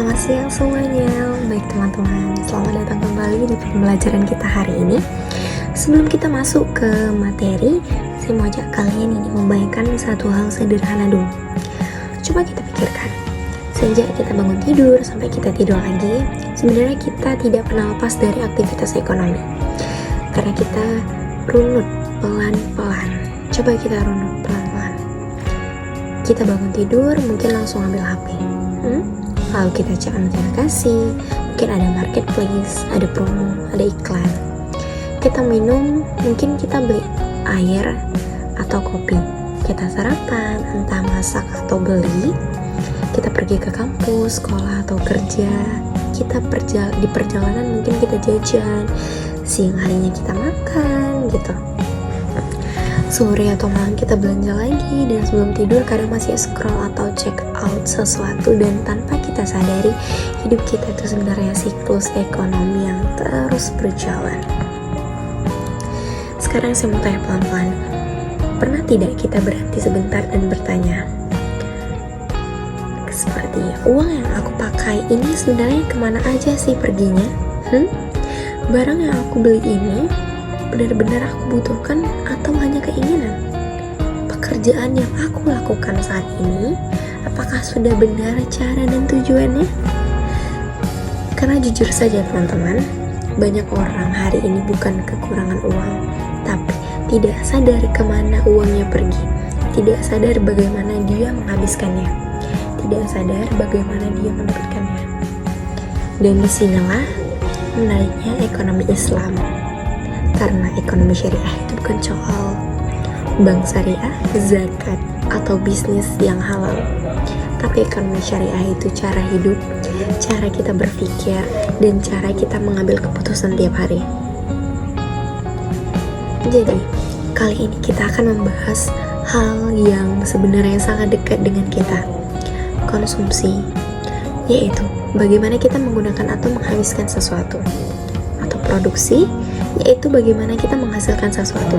Selamat siang semuanya. Baik teman-teman, selamat datang kembali di pembelajaran kita hari ini. Sebelum kita masuk ke materi, saya mau ajak kalian ini membayangkan satu hal sederhana dulu. Coba kita pikirkan, sejak kita bangun tidur sampai kita tidur lagi, sebenarnya kita tidak pernah lepas dari aktivitas ekonomi. Karena kita runut pelan-pelan. Coba kita runut pelan-pelan. Kita bangun tidur, mungkin langsung ambil HP. Lalu kita cek notifikasi, mungkin ada marketplace, ada promo, ada iklan. Kita minum, mungkin kita beli air atau kopi. Kita sarapan, entah masak atau beli. Kita pergi ke kampus, sekolah atau kerja. Kita di perjalanan mungkin kita jajan. Siang harinya kita makan, gitu. Sore atau malam kita belanja lagi, dan sebelum tidur kadang masih scroll atau check out sesuatu, dan tanpa kita sadari hidup kita itu sebenarnya siklus ekonomi yang terus berjalan. Sekarang saya mau tanya pelan-pelan, pernah tidak kita berhenti sebentar dan bertanya, seperti uang yang aku pakai ini sebenarnya kemana aja sih perginya? Barang yang aku beli ini benar-benar aku butuhkan atau hanya keinginan? Pekerjaan yang aku lakukan saat ini, apakah sudah benar cara dan tujuannya? Karena jujur saja teman-teman, banyak orang hari ini bukan kekurangan uang, tapi tidak sadar kemana uangnya pergi, tidak sadar bagaimana dia menghabiskannya, tidak sadar bagaimana dia mendapatkannya. Dan disinilah menariknya ekonomi Islam. Karena ekonomi syariah itu bukan soal bank syariah, zakat, atau bisnis yang halal. Tapi ekonomi syariah itu cara hidup, cara kita berpikir, dan cara kita mengambil keputusan tiap hari. Jadi, kali ini kita akan membahas hal yang sebenarnya sangat dekat dengan kita, konsumsi, yaitu bagaimana kita menggunakan atau menghabiskan sesuatu, atau produksi, yaitu bagaimana kita menghasilkan sesuatu.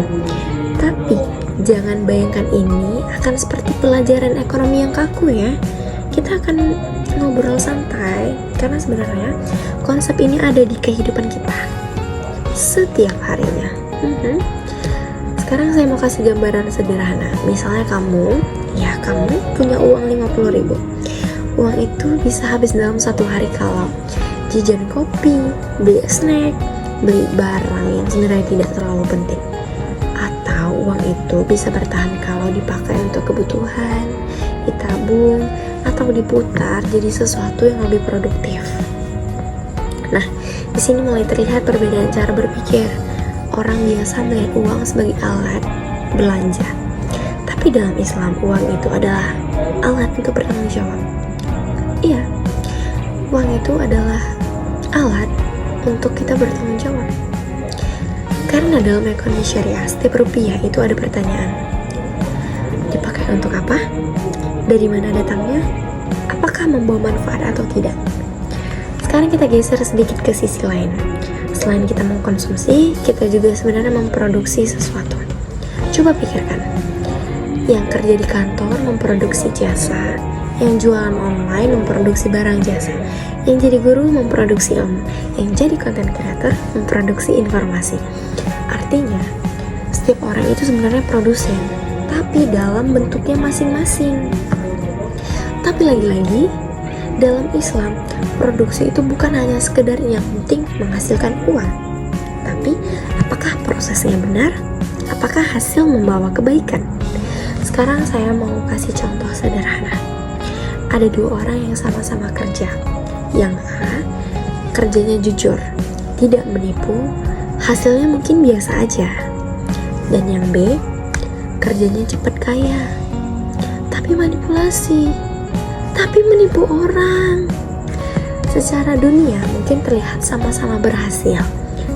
Tapi jangan bayangkan ini akan seperti pelajaran ekonomi yang kaku ya. Kita akan ngobrol santai, karena sebenarnya konsep ini ada di kehidupan kita setiap harinya. Sekarang saya mau kasih gambaran sederhana. Misalnya kamu punya uang 50.000. Uang itu bisa habis dalam satu hari kalau jajan kopi, beli snack, beli barang yang sebenarnya tidak terlalu penting. Atau uang itu bisa bertahan kalau dipakai untuk kebutuhan, ditabung, atau diputar jadi sesuatu yang lebih produktif. Nah, di sini mulai terlihat perbedaan cara berpikir. Orang biasa melihat uang sebagai alat belanja. Tapi dalam Islam, uang itu adalah alat untuk bertanggung jawab. Iya, uang itu adalah alat untuk kita bertanggung jawab. Karena dalam ekonomi syariah, setiap rupiah itu ada pertanyaan. Dipakai untuk apa? Dari mana datangnya? Apakah membawa manfaat atau tidak? Sekarang kita geser sedikit ke sisi lain. Selain kita mengkonsumsi, kita juga sebenarnya memproduksi sesuatu. Coba pikirkan. Yang kerja di kantor memproduksi jasa, yang jualan online memproduksi barang jasa, yang jadi guru memproduksi ilmu, yang jadi content creator memproduksi informasi. Artinya, setiap orang itu sebenarnya produsen, tapi dalam bentuknya masing-masing. Tapi lagi-lagi, dalam Islam, produksi itu bukan hanya sekedar yang penting menghasilkan uang, tapi apakah prosesnya benar? Apakah hasil membawa kebaikan? Sekarang saya mau kasih contoh sederhana. Ada dua orang yang sama-sama kerja. Yang A, kerjanya jujur, tidak menipu, hasilnya mungkin biasa aja. Dan yang B, kerjanya cepat kaya, tapi manipulasi, tapi menipu orang. Secara dunia mungkin terlihat sama-sama berhasil,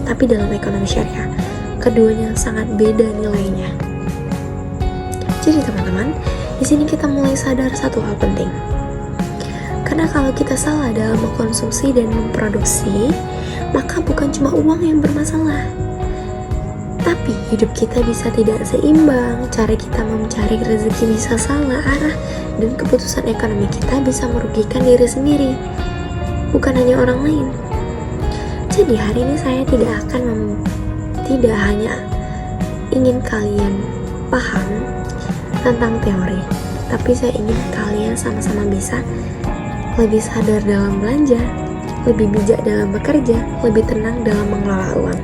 tapi dalam ekonomi syariah, keduanya sangat beda nilainya. Jadi teman-teman, di sini kita mulai sadar satu hal penting. Karena kalau kita salah dalam mengkonsumsi dan memproduksi, maka bukan cuma uang yang bermasalah, tapi hidup kita bisa tidak seimbang, cara kita mencari rezeki bisa salah arah, dan keputusan ekonomi kita bisa merugikan diri sendiri. bukan hanya orang lain. Jadi hari ini saya tidak hanya ingin kalian paham tentang teori, tapi saya ingin kalian sama-sama bisa lebih sadar dalam belanja, lebih bijak dalam bekerja, lebih tenang dalam mengelola uang.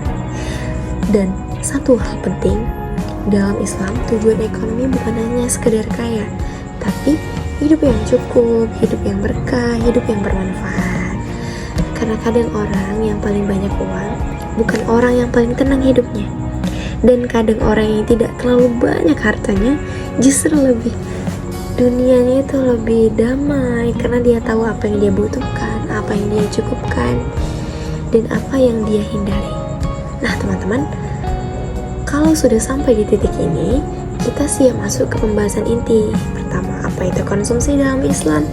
Dan satu hal penting, dalam Islam tujuan ekonomi bukan hanya sekedar kaya, tapi hidup yang cukup, hidup yang berkah, hidup yang bermanfaat. Karena kadang orang yang paling banyak uang bukan orang yang paling tenang hidupnya. Dan kadang orang yang tidak terlalu banyak hartanya justru dunianya itu lebih damai, karena dia tahu apa yang dia butuhkan, apa yang dia cukupkan, dan apa yang dia hindari. Nah teman-teman, kalau sudah sampai di titik ini, kita siap masuk ke pembahasan inti. Pertama, apa itu konsumsi dalam Islam,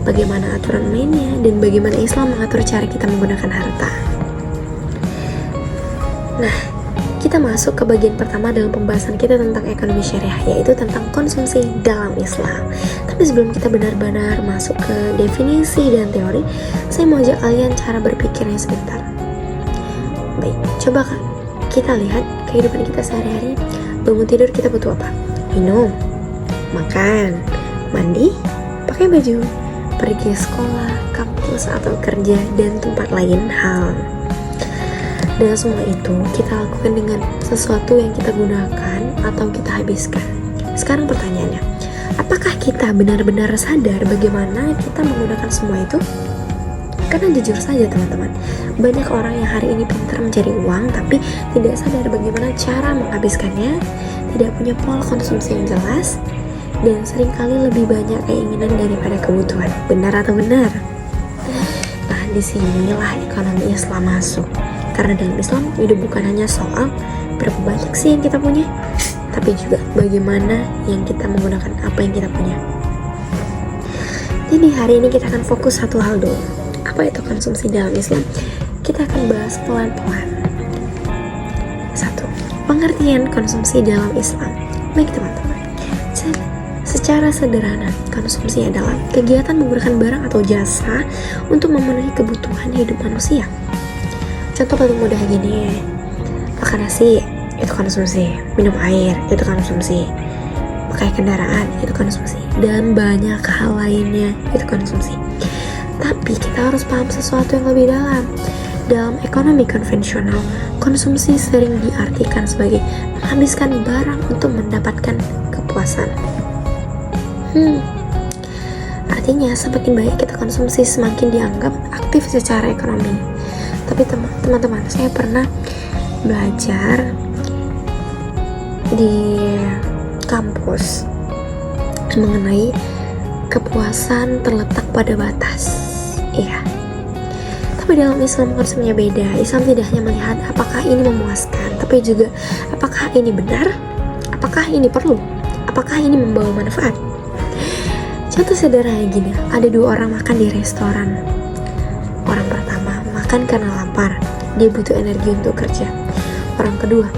bagaimana aturan mainnya, dan bagaimana Islam mengatur cara kita menggunakan harta. Nah, kita masuk ke bagian pertama dalam pembahasan kita tentang ekonomi syariah, yaitu tentang konsumsi dalam Islam. Tapi sebelum kita benar-benar masuk ke definisi dan teori, saya mau ajak kalian cara berpikirnya sebentar. Baik, coba kita lihat kehidupan kita sehari-hari. Bangun tidur kita butuh apa? Minum, makan, mandi, pakai baju, pergi sekolah, kampus atau kerja, dan tempat lain hal. Dan semua itu kita lakukan dengan sesuatu yang kita gunakan atau kita habiskan. Sekarang pertanyaannya, apakah kita benar-benar sadar bagaimana kita menggunakan semua itu? Karena jujur saja teman-teman, banyak orang yang hari ini pintar mencari uang tapi tidak sadar bagaimana cara menghabiskannya, tidak punya pola konsumsi yang jelas, dan seringkali lebih banyak keinginan daripada kebutuhan. Benar atau benar? Nah, disinilah ekonomi Islam masuk. Karena dalam Islam, hidup bukan hanya soal berapa banyak sih yang kita punya, tapi juga bagaimana yang kita menggunakan apa yang kita punya. Jadi hari ini kita akan fokus satu hal dulu. Apa itu konsumsi dalam Islam? Kita akan bahas pelan-pelan. 1. Pengertian konsumsi dalam Islam. Baik teman-teman, secara sederhana, konsumsi adalah kegiatan menggunakan barang atau jasa untuk memenuhi kebutuhan hidup manusia. Contoh paling mudah gini, makan nasi itu konsumsi, minum air itu konsumsi, pakai kendaraan itu konsumsi, dan banyak hal lainnya itu konsumsi. Tapi kita harus paham sesuatu yang lebih dalam. Dalam ekonomi konvensional, konsumsi sering diartikan sebagai menghabiskan barang untuk mendapatkan kepuasan. Artinya semakin banyak kita konsumsi, semakin dianggap aktif secara ekonomi. Tapi teman-teman, saya pernah belajar di kampus mengenai kepuasan terletak pada batas. Iya. Tapi dalam Islam konsepnya beda. Islam tidak hanya melihat apakah ini memuaskan, tapi juga apakah ini benar, apakah ini perlu, apakah ini membawa manfaat. Contoh sederhana gini, ada 2 orang makan di restoran. Orang pertama makan karena lapar, dia butuh energi untuk kerja. Orang kedua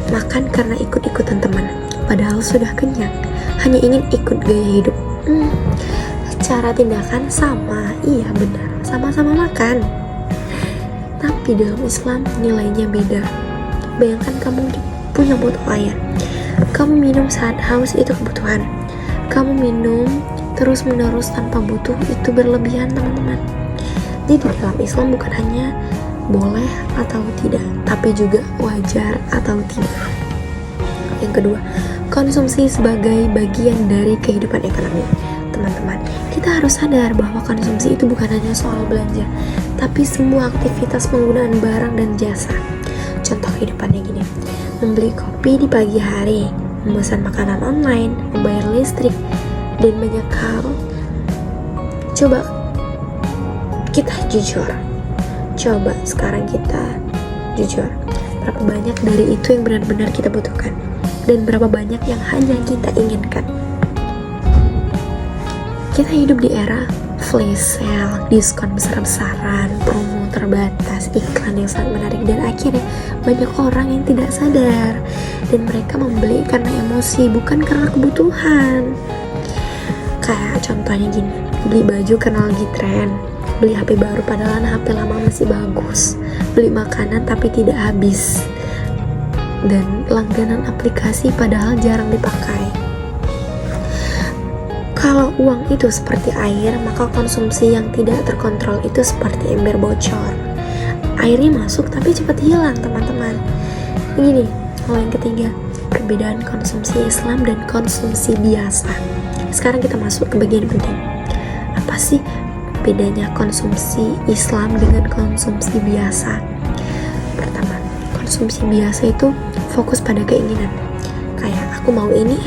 makan karena ikut-ikutan teman, padahal sudah kenyang, hanya ingin ikut gaya hidup. Secara tindakan sama, iya benar, sama-sama makan. Tapi dalam Islam nilainya beda. Bayangkan kamu punya botol air, kamu minum saat haus, itu kebutuhan. Kamu minum terus-menerus tanpa butuh, itu berlebihan teman-teman. Jadi dalam Islam bukan hanya boleh atau tidak, tapi juga wajar atau tidak. Yang kedua, konsumsi sebagai bagian dari kehidupan ekonomi. Teman-teman, kita harus sadar bahwa konsumsi itu bukan hanya soal belanja, tapi semua aktivitas penggunaan barang dan jasa. Contoh kehidupannya gini, membeli kopi di pagi hari, memesan makanan online, membayar listrik, dan banyak hal. Coba kita jujur, coba sekarang kita jujur, berapa banyak dari itu yang benar-benar kita butuhkan, dan berapa banyak yang hanya kita inginkan. Kita hidup di era flash sale, diskon besar-besaran, promo terbatas, iklan yang sangat menarik, dan akhirnya banyak orang yang tidak sadar dan mereka membeli karena emosi, bukan karena kebutuhan. Kayak contohnya gini, beli baju karena lagi tren, beli HP baru padahal HP lama masih bagus, beli makanan tapi tidak habis, dan langganan aplikasi padahal jarang dipakai. Kalau uang itu seperti air, maka konsumsi yang tidak terkontrol itu seperti ember bocor. Airnya masuk tapi cepat hilang, teman-teman. Begini, yang ketiga, perbedaan konsumsi Islam dan konsumsi biasa. Sekarang kita masuk ke bagian penting. Apa sih bedanya konsumsi Islam dengan konsumsi biasa? Pertama, konsumsi biasa itu fokus pada keinginan. Kayak aku mau ini,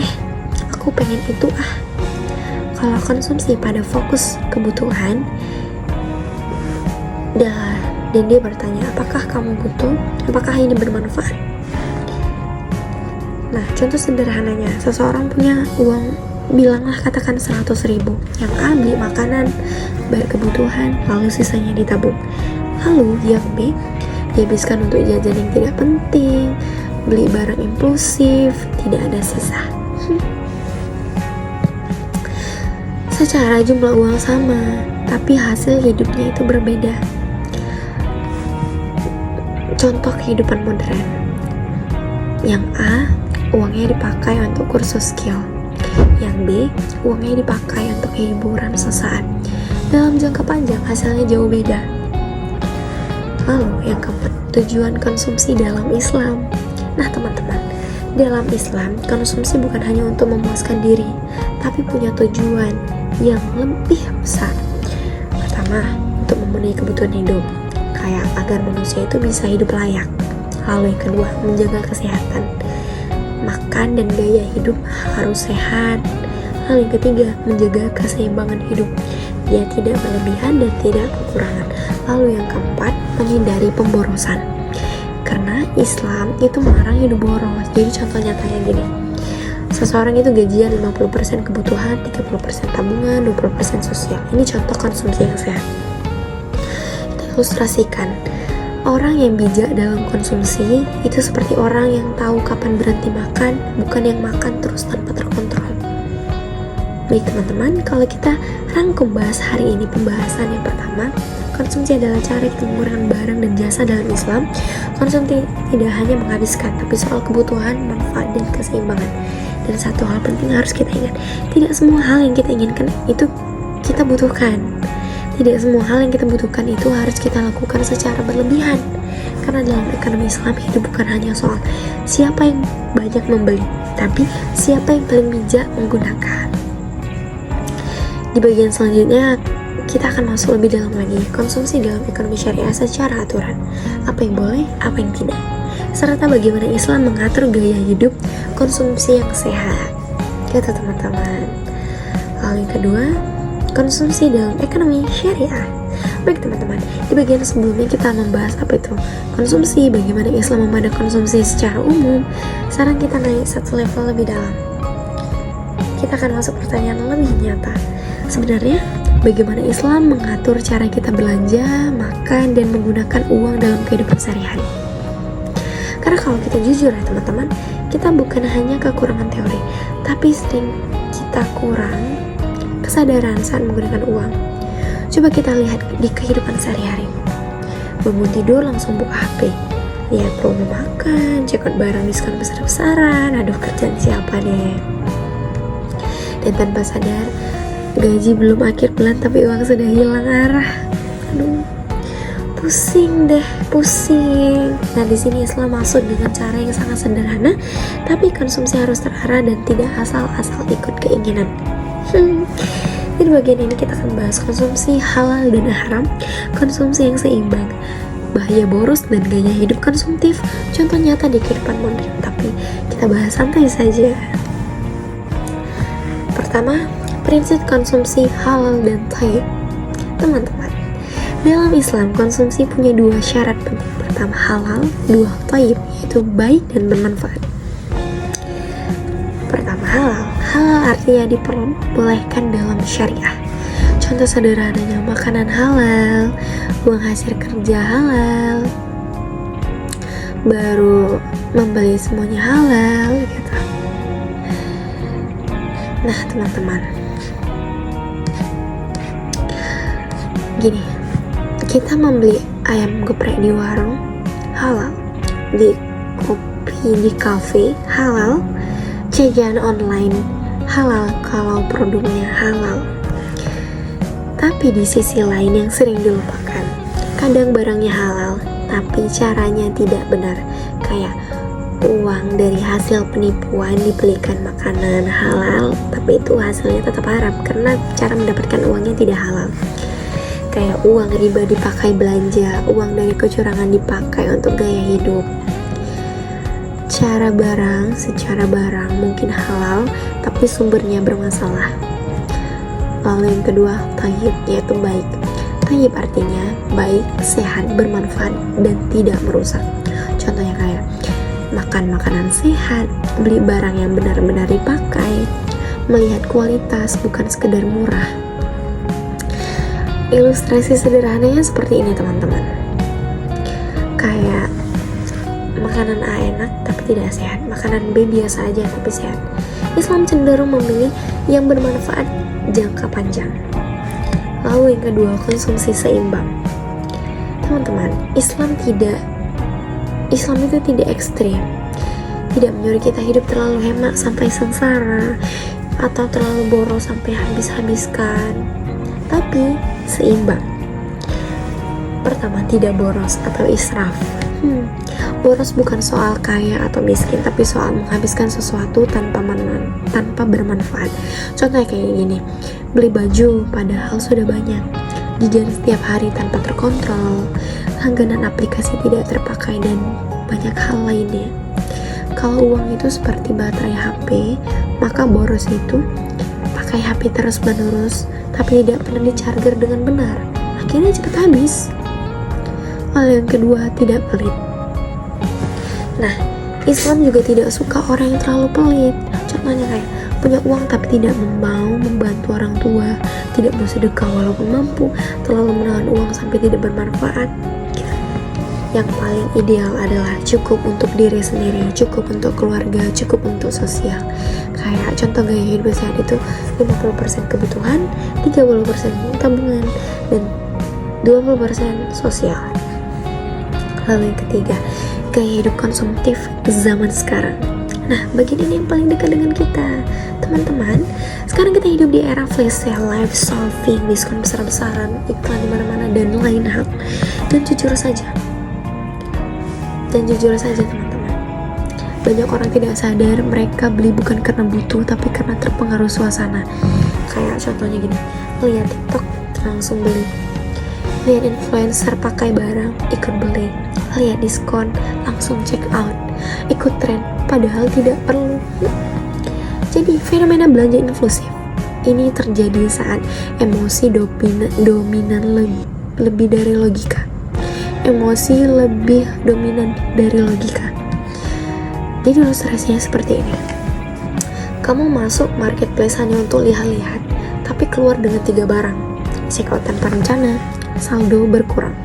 aku pengen itu. Kalau konsumsi pada fokus kebutuhan, dan dia bertanya, apakah kamu butuh? Apakah ini bermanfaat? Nah, contoh sederhananya, seseorang punya uang, bilanglah katakan 100.000. Yang A beli makanan, bayar kebutuhan, lalu sisanya ditabung. Lalu yang B dihabiskan untuk jajan yang tidak penting, beli barang impulsif, tidak ada sisa. Secara jumlah uang sama, tapi hasil hidupnya itu berbeda. Contoh kehidupan modern. Yang A, uangnya dipakai untuk kursus skill. Yang B, uangnya dipakai untuk hiburan sesaat. Dalam jangka panjang, hasilnya jauh beda. Lalu yang keempat, tujuan konsumsi dalam Islam. Nah teman-teman, dalam Islam, konsumsi bukan hanya untuk memuaskan diri, tapi punya tujuan yang lebih besar. Pertama, untuk memenuhi kebutuhan hidup, kayak agar manusia itu bisa hidup layak. Lalu yang kedua, menjaga kesehatan, makan dan gaya hidup harus sehat. Lalu yang ketiga, menjaga keseimbangan hidup, dia tidak berlebihan dan tidak kekurangan. Lalu yang keempat, menghindari pemborosan, karena Islam itu melarang hidup boros. Jadi contoh nyatanya gini, seseorang itu gajian 50% kebutuhan, 30% tabungan, 20% sosial. Ini contoh konsumsi yang sehat. Kita ilustrasikan, orang yang bijak dalam konsumsi itu seperti orang yang tahu kapan berhenti makan, bukan yang makan terus tanpa terkontrol. Baik teman-teman, kalau kita rangkum bahas hari ini, pembahasan yang pertama, konsumsi adalah cara kita menggunakan barang dan jasa dalam Islam. Konsumsi tidak hanya menghabiskan, tapi soal kebutuhan, manfaat, dan keseimbangan. Dan satu hal penting harus kita ingat, tidak semua hal yang kita inginkan itu kita butuhkan. Tidak semua hal yang kita butuhkan itu harus kita lakukan secara berlebihan. Karena dalam ekonomi Islam, hidup bukan hanya soal siapa yang banyak membeli, tapi siapa yang paling bijak menggunakan. Di bagian selanjutnya, kita akan masuk lebih dalam lagi, konsumsi dalam ekonomi syariah secara aturan. Apa yang boleh, apa yang tidak, serta bagaimana Islam mengatur gaya hidup konsumsi yang sehat. Gitu teman-teman. Lalu yang kedua, konsumsi dalam ekonomi syariah. Baik teman-teman, di bagian sebelumnya kita membahas apa itu konsumsi, bagaimana Islam memandang konsumsi secara umum. Sekarang kita naik satu level lebih dalam. Kita akan masuk pertanyaan lebih nyata. Sebenarnya, bagaimana Islam mengatur cara kita belanja, makan, dan menggunakan uang dalam kehidupan sehari-hari. Karena kalau kita jujur ya teman-teman, kita bukan hanya kekurangan teori, tapi sering kita kurang kesadaran saat menggunakan uang. Coba kita lihat di kehidupan sehari-hari. Bangun tidur langsung buka HP, lihat promo makan, check out barang diskon besar-besaran, aduh kerjaan siapa deh. Dan tanpa sadar, gaji belum akhir bulan tapi uang sudah hilang arah. Aduh, pusing deh, pusing. Nah di sini Islam masuk dengan cara yang sangat sederhana, tapi konsumsi harus terarah dan tidak asal-asal ikut keinginan. Di bagian ini kita akan bahas konsumsi halal dan haram, konsumsi yang seimbang, bahaya boros dan gaya hidup konsumtif, contoh nyata di kehidupan modern. Tapi kita bahas santai saja. Pertama, prinsip konsumsi halal dan thayyib. Teman-teman, dalam Islam konsumsi punya dua syarat penting. Pertama halal, dua thayyib, yaitu baik dan bermanfaat. Pertama halal. Halal artinya diperbolehkan dalam syariah. Contoh sederhananya makanan halal, uang hasil kerja halal, baru membeli semuanya halal gitu. Nah teman-teman, gini, Kita membeli ayam geprek di warung, halal. Di kopi di kafe, halal. Jajan online, halal kalau produknya halal. Tapi di sisi lain yang sering dilupakan, kadang barangnya halal, tapi caranya tidak benar. Kayak uang dari hasil penipuan dibelikan makanan halal, tapi itu hasilnya tetap haram karena cara mendapatkan uangnya tidak halal. Kayak uang riba dipakai belanja, uang dari kecurangan dipakai untuk gaya hidup. Secara barang mungkin halal, tapi sumbernya bermasalah. Lalu yang kedua, thayyib, yaitu baik. Thayyib artinya baik, sehat, bermanfaat, dan tidak merusak. Contohnya kayak makan makanan sehat, beli barang yang benar-benar dipakai, melihat kualitas bukan sekedar murah. Ilustrasi sederhananya seperti ini teman-teman. Kayak makanan A enak tapi tidak sehat, makanan B biasa aja tapi sehat. Islam cenderung memilih yang bermanfaat jangka panjang. Lalu yang kedua, konsumsi seimbang. Teman-teman, Islam itu tidak ekstrim, tidak menyuruh kita hidup terlalu hemat sampai sengsara atau terlalu boros sampai habis-habiskan, tapi seimbang. Pertama, tidak boros atau israf. Boros bukan soal kaya atau miskin, tapi soal menghabiskan sesuatu tanpa bermanfaat. Contohnya kayak gini, beli baju padahal sudah banyak, jajan setiap hari tanpa terkontrol, langganan aplikasi tidak terpakai, dan banyak hal lainnya. Kalau uang itu seperti baterai HP, maka boros itu pakai HP terus menerus tapi tidak pernah di-charger dengan benar, akhirnya cepat habis. Lalu yang kedua, tidak pelit. Nah, Islam juga tidak suka orang yang terlalu pelit. Contohnya kayak punya uang tapi tidak mau membantu orang tua, tidak mau sedekah walaupun mampu, terlalu menahan uang sampai tidak bermanfaat. Yang paling ideal adalah cukup untuk diri sendiri, cukup untuk keluarga, cukup untuk sosial. Kayak contoh gaya hidup sehat itu 50% kebutuhan, 30% tabungan, dan 20% sosial. Lalu yang ketiga, gaya hidup konsumtif zaman sekarang. Nah, bagian ini yang paling dekat dengan kita, teman-teman. Sekarang kita hidup di era flash sale, live shopping, diskon besar-besaran, iklan di mana-mana, dan lain hal. Dan jujur saja teman-teman, banyak orang tidak sadar mereka beli bukan karena butuh, tapi karena terpengaruh suasana. Kayak contohnya gini, lihat TikTok langsung beli, lihat influencer pakai barang ikut beli, lihat diskon langsung check out, ikut tren padahal tidak perlu. Jadi fenomena belanja impulsif ini terjadi saat emosi dominan lebih dari logika. Emosi lebih dominan dari logika. Jadi ilustrasinya seperti ini. Kamu masuk marketplace hanya untuk lihat-lihat, tapi keluar dengan 3 barang. Check out tanpa rencana, saldo berkurang.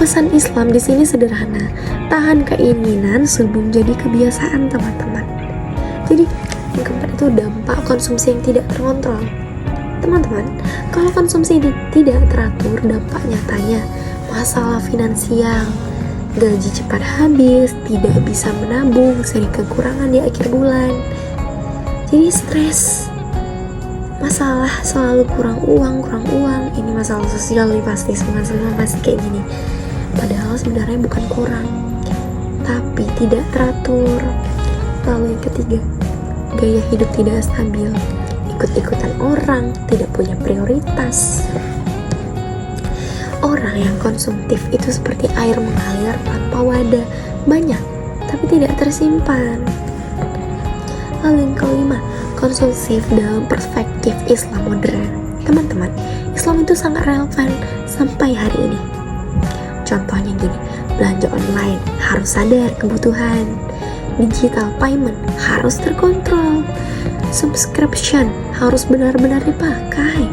Pesan Islam di sini sederhana, tahan keinginan sebelum jadi kebiasaan, teman-teman. Jadi yang keempat itu dampak konsumsi yang tidak terkontrol. Teman-teman, kalau konsumsi tidak teratur, dampak nyatanya masalah finansial, gaji cepat habis, tidak bisa menabung, sering kekurangan di akhir bulan. Jadi stres, masalah selalu kurang uang. Ini masalah sosial nih pasti, semua pasti kayak gini. Padahal sebenarnya bukan kurang, tapi tidak teratur. Lalu yang ketiga, gaya hidup tidak stabil, ikut-ikutan orang, tidak punya prioritas. Orang yang konsumtif itu seperti air mengalir tanpa wadah, banyak tapi tidak tersimpan. Lalu yang kelima, konsumtif dalam perspektif Islam modern. Teman-teman, Islam itu sangat relevan sampai hari ini. Contohnya gini, belanja online harus sadar kebutuhan, digital payment harus terkontrol, subscription harus benar-benar dipakai,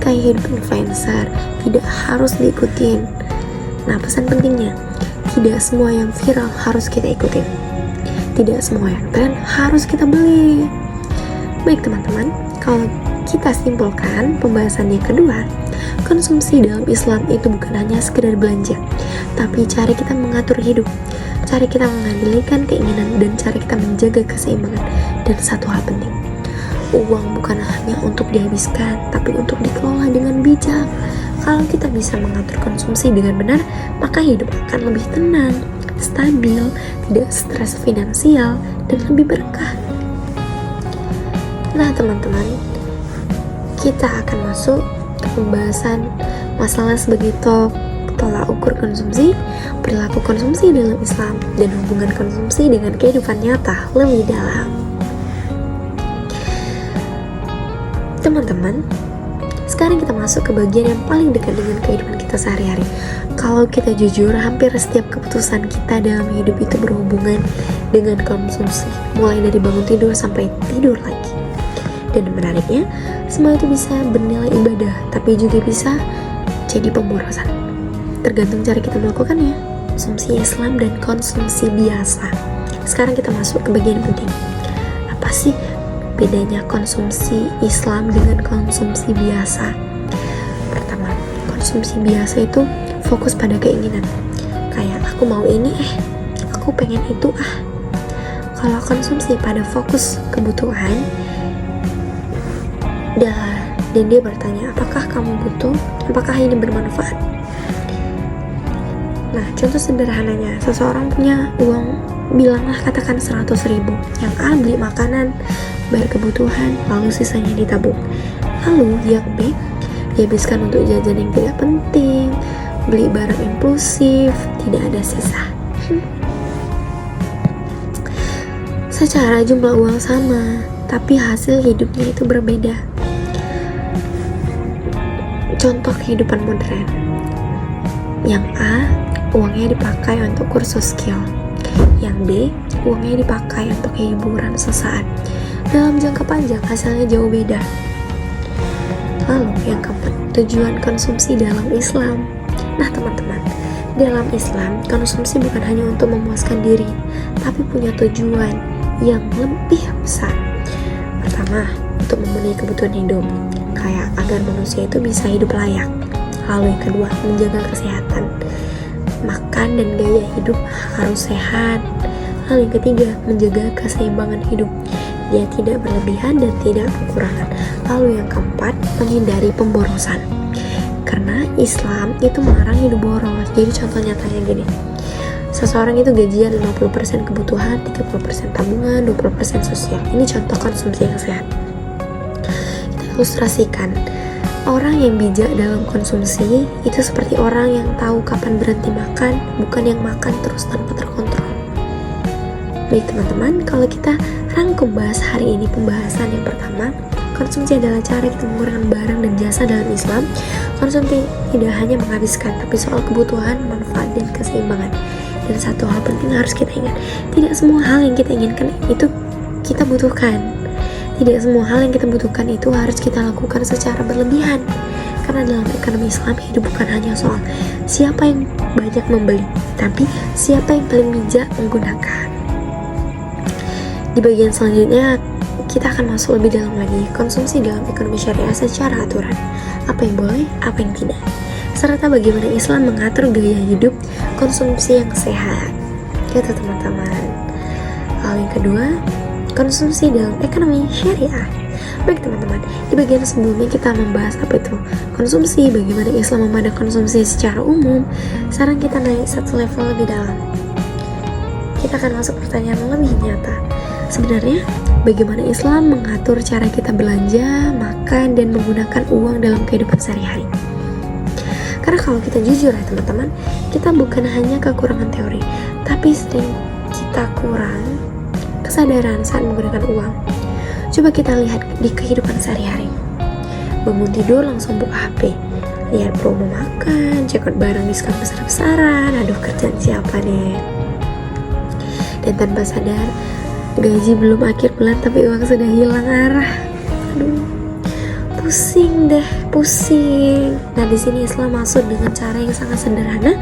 gaya hidup influencer tidak harus diikutin. Nah, pesan pentingnya, tidak semua yang viral harus kita ikutin, tidak semua yang tren harus kita beli. Baik teman-teman, kalau kita simpulkan pembahasan yang kedua, Konsumsi dalam Islam itu bukan hanya sekedar belanja, tapi cara kita mengatur hidup, cara kita mengendalikan keinginan, dan cara kita menjaga keseimbangan. Dan satu hal penting, uang bukan hanya untuk dihabiskan, tapi untuk dikelola dengan bijak. Kalau kita bisa mengatur konsumsi dengan benar, maka hidup akan lebih tenang, stabil, tidak stres finansial, dan lebih berkah. Nah teman-teman, kita akan masuk ke pembahasan masalah sebagai tolak ukur konsumsi, perilaku konsumsi dalam Islam, dan hubungan konsumsi dengan kehidupan nyata lebih dalam. Teman-teman, sekarang kita masuk ke bagian yang paling dekat dengan kehidupan kita sehari-hari. Kalau kita jujur, hampir setiap keputusan kita dalam hidup itu berhubungan dengan konsumsi, mulai dari bangun tidur sampai tidur lagi. Dan menariknya, semua itu bisa bernilai ibadah, tapi juga bisa jadi pemborosan. Tergantung cara kita melakukannya. Konsumsi Islam dan konsumsi biasa. Sekarang kita masuk ke bagian penting. Apa sih bedanya konsumsi Islam dengan konsumsi biasa? Pertama, konsumsi biasa itu fokus pada keinginan. Kayak aku mau ini, aku pengen itu. Kalau konsumsi pada fokus kebutuhan, dan dia bertanya, apakah kamu butuh? Apakah ini bermanfaat? Nah, contoh sederhananya, seseorang punya uang, bilanglah katakan 100.000. Yang A beli makanan, bayar kebutuhan, lalu sisanya ditabung. Lalu yang B dihabiskan untuk jajan yang tidak penting, beli barang impulsif, tidak ada sisa. Secara jumlah uang sama, tapi hasil hidupnya itu berbeda. Contoh kehidupan modern. Yang A, uangnya dipakai untuk kursus skill. Yang B, uangnya dipakai untuk hiburan sesaat. Dalam jangka panjang hasilnya jauh beda. Lalu yang keempat, tujuan konsumsi dalam Islam. Nah teman-teman, dalam Islam konsumsi bukan hanya untuk memuaskan diri, tapi punya tujuan yang lebih besar. Pertama, untuk memenuhi kebutuhan hidup, kayak agar manusia itu bisa hidup layak. Lalu yang kedua, menjaga kesehatan, makan dan gaya hidup harus sehat. Lalu yang ketiga, menjaga keseimbangan hidup, dia tidak berlebihan dan tidak kekurangan. Lalu yang keempat, menghindari pemborosan, karena Islam itu melarang hidup boros. Jadi contoh nyatanya gini, seseorang itu gajian 50% kebutuhan, 30% tabungan, 20% sosial. Ini contoh konsumsi yang sehat. Ilustrasikan, orang yang bijak dalam konsumsi itu seperti orang yang tahu kapan berhenti makan, bukan yang makan terus tanpa terkontrol. Baik teman-teman, kalau kita rangkum bahas hari ini, pembahasan yang pertama, konsumsi adalah cara kita mengurangkan barang dan jasa dalam Islam. Konsumsi tidak hanya menghabiskan, tapi soal kebutuhan, manfaat, dan keseimbangan. Dan satu hal penting harus kita ingat, tidak semua hal yang kita inginkan itu kita butuhkan. Tidak semua hal yang kita butuhkan itu harus kita lakukan secara berlebihan. Karena dalam ekonomi Islam, hidup bukan hanya soal siapa yang banyak membeli, tapi siapa yang paling bijak menggunakan. Di bagian selanjutnya, kita akan masuk lebih dalam lagi, konsumsi dalam ekonomi syariah secara aturan. Apa yang boleh, apa yang tidak. Serta bagaimana Islam mengatur gaya hidup konsumsi yang sehat. Gitu teman-teman. Hal yang kedua, konsumsi dalam ekonomi syariah. Baik teman-teman, di bagian sebelumnya kita membahas apa itu konsumsi, bagaimana Islam memandang konsumsi secara umum. Sekarang kita naik satu level lebih dalam. Kita akan masuk pertanyaan lebih nyata. Sebenarnya, bagaimana Islam mengatur cara kita belanja, makan, dan menggunakan uang dalam kehidupan sehari-hari? Karena kalau kita jujur ya teman-teman, kita bukan hanya kekurangan teori, tapi sering kita kurang kesadaran saat menggunakan uang. Coba kita lihat di kehidupan sehari-hari. Bangun tidur langsung buka HP, lihat promo makan, check out barang diskon besar-besaran, aduh kerjaan siapa deh. Dan tanpa sadar, gaji belum akhir bulan tapi uang sudah hilang arah. Aduh, pusing deh, pusing. Nah di sini Islam masuk dengan cara yang sangat sederhana,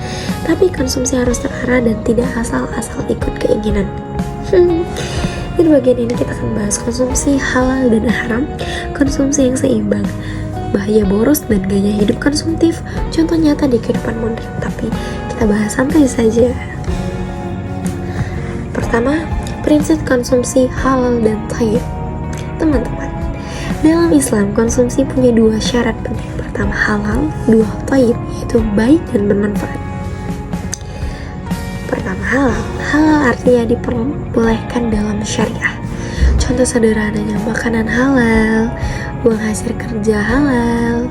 tapi konsumsi harus terarah dan tidak asal-asal ikut keinginan. Di bagian ini kita akan bahas konsumsi halal dan haram, konsumsi yang seimbang, bahaya boros dan gaya hidup konsumtif, contoh nyata di kehidupan modern. Tapi kita bahas santai saja. Pertama, prinsip konsumsi halal dan thayyib. Teman-teman, dalam Islam konsumsi punya dua syarat penting. Pertama halal, dua thayyib, yaitu baik dan bermanfaat. Pertama halal. Halal artinya diperbolehkan dalam syariah. Contoh sederhananya makanan halal, uang hasil kerja halal,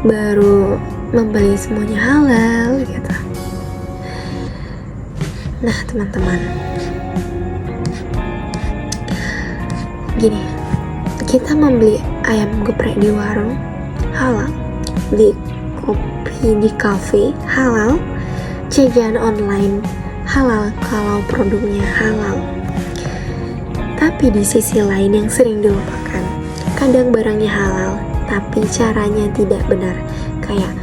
baru membeli semuanya halal gitu. Nah teman-teman, gini, kita membeli ayam geprek di warung halal, beli kopi di kafe halal, jajan online halal kalau produknya halal. Tapi di sisi lain yang sering dilupakan, kadang barangnya halal tapi caranya tidak benar. Kayak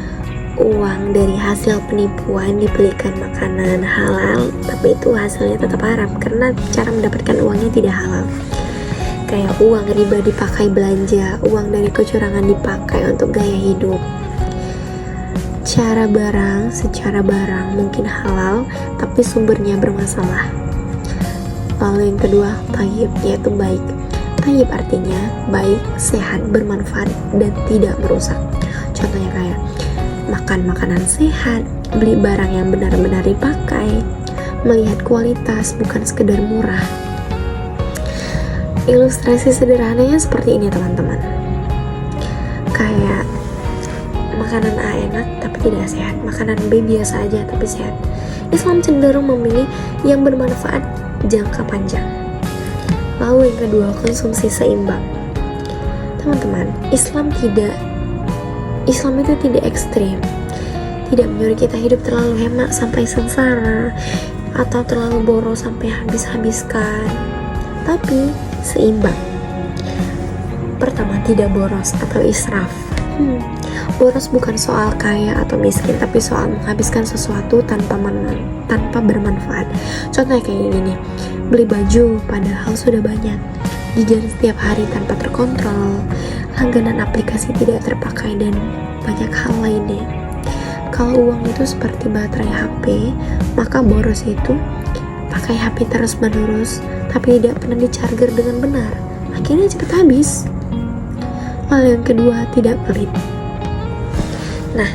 uang dari hasil penipuan dibelikan makanan halal, tapi itu hasilnya tetap haram karena cara mendapatkan uangnya tidak halal. Kayak uang riba dipakai belanja, uang dari kecurangan dipakai untuk gaya hidup. Secara barang mungkin halal, tapi sumbernya bermasalah. Lalu yang kedua, thayyib, yaitu baik. Thayyib artinya baik, sehat, bermanfaat, dan tidak merusak. Contohnya kayak makan makanan sehat, beli barang yang benar-benar dipakai, melihat kualitas bukan sekedar murah. Ilustrasi sederhananya seperti ini teman-teman. Kayak makanan A enak tapi tidak sehat, makanan B biasa aja tapi sehat. Islam cenderung memilih yang bermanfaat jangka panjang. Lalu yang kedua, konsumsi seimbang. Teman-teman, Islam itu tidak ekstrim, tidak menyuruh kita hidup terlalu hemat sampai sengsara atau terlalu boros sampai habis-habiskan, tapi seimbang. Pertama, tidak boros atau israf. Boros bukan soal kaya atau miskin, tapi soal menghabiskan sesuatu tanpa bermanfaat. Contohnya kayak gini, beli baju padahal sudah banyak, jajan setiap hari tanpa terkontrol, langganan aplikasi tidak terpakai, dan banyak hal lainnya. Kalau uang itu seperti baterai HP, maka boros itu pakai HP terus menerus tapi tidak pernah di-charger dengan benar, akhirnya cepat habis. Lalu yang kedua, tidak pelit. Nah,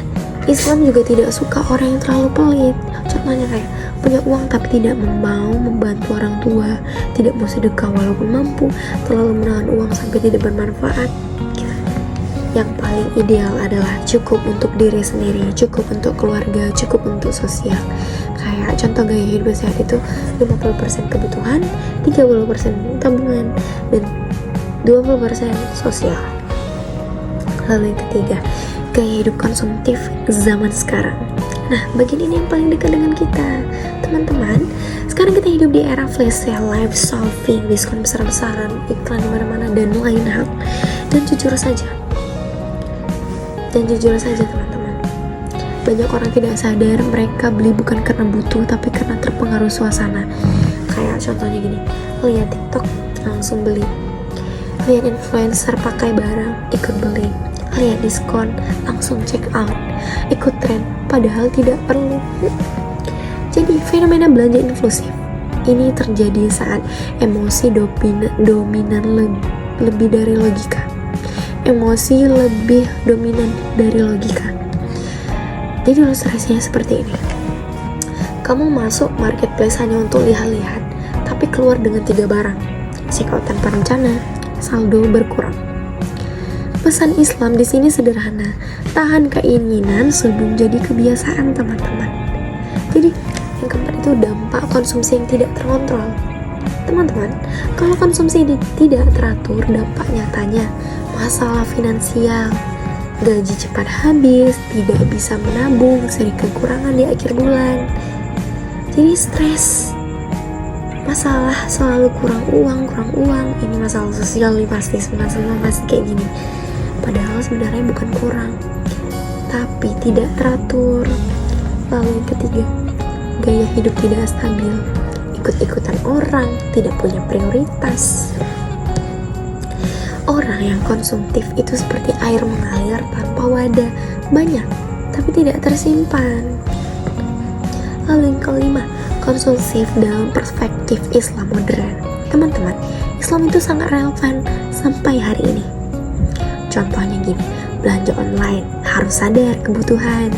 Islam juga tidak suka orang yang terlalu pelit. Contohnya kayak punya uang tapi tidak mau membantu orang tua, tidak mau sedekah walaupun mampu, terlalu menahan uang sampai tidak bermanfaat. Yang paling ideal adalah cukup untuk diri sendiri, cukup untuk keluarga, cukup untuk sosial. Kayak contoh gaya hidup sehat itu 50% kebutuhan, 30% tabungan, dan 20% sosial. Lalu yang ketiga, gaya hidup konsumtif zaman sekarang. Nah, bagian ini yang paling dekat dengan kita, teman-teman. Sekarang kita hidup di era flash sale, live shopping, diskon besar-besaran, iklan di mana-mana, dan lain hal. Dan jujur saja, teman-teman, banyak orang tidak sadar mereka beli bukan karena butuh, tapi karena terpengaruh suasana. Kayak contohnya gini, lihat TikTok langsung beli, lihat influencer pakai barang ikut beli, lihat diskon langsung check out, ikut tren padahal tidak perlu. Jadi fenomena belanja impulsif ini terjadi saat emosi dominan lebih dari logika. Emosi lebih dominan dari logika. Jadi ilustrasinya seperti ini. Kamu masuk marketplace hanya untuk lihat-lihat, tapi keluar dengan 3 barang. Check out tanpa rencana, saldo berkurang. Pesan Islam di sini sederhana, tahan keinginan sebelum jadi kebiasaan, teman-teman. Jadi yang keempat itu dampak konsumsi yang tidak terkontrol. Teman-teman, kalau konsumsi tidak teratur, dampak nyatanya masalah finansial, gaji cepat habis, tidak bisa menabung, sering kekurangan di akhir bulan. Jadi stres, masalah selalu kurang uang. Ini masalah sosial nih pasti, semua pasti kayak gini. Padahal sebenarnya bukan kurang, tapi tidak teratur. Lalu yang ketiga, gaya hidup tidak stabil, ikut-ikutan orang, tidak punya prioritas. Orang yang konsumtif itu seperti air mengalir tanpa wadah, banyak tapi tidak tersimpan. Lalu yang kelima, konsumtif dalam perspektif Islam modern. Teman-teman, Islam itu sangat relevan sampai hari ini. Contohnya gini, belanja online harus sadar kebutuhan,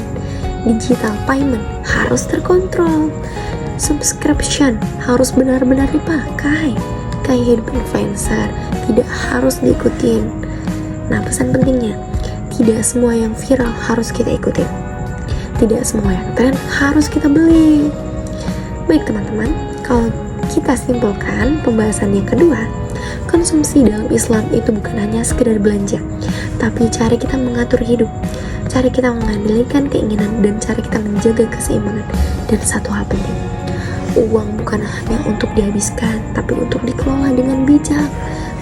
digital payment harus terkontrol, subscription harus benar-benar dipakai, kayak hidup influencer tidak harus diikutin. Nah, pesan pentingnya, tidak semua yang viral harus kita ikutin, tidak semua yang tren harus kita beli. Baik teman-teman, kalau kita simpulkan pembahasan yang kedua, konsumsi dalam Islam itu bukan hanya sekedar belanja, tapi cara kita mengatur hidup, cara kita mengendalikan keinginan, dan cara kita menjaga keseimbangan. Dan satu hal penting, uang bukan hanya untuk dihabiskan, tapi untuk dikelola dengan bijak.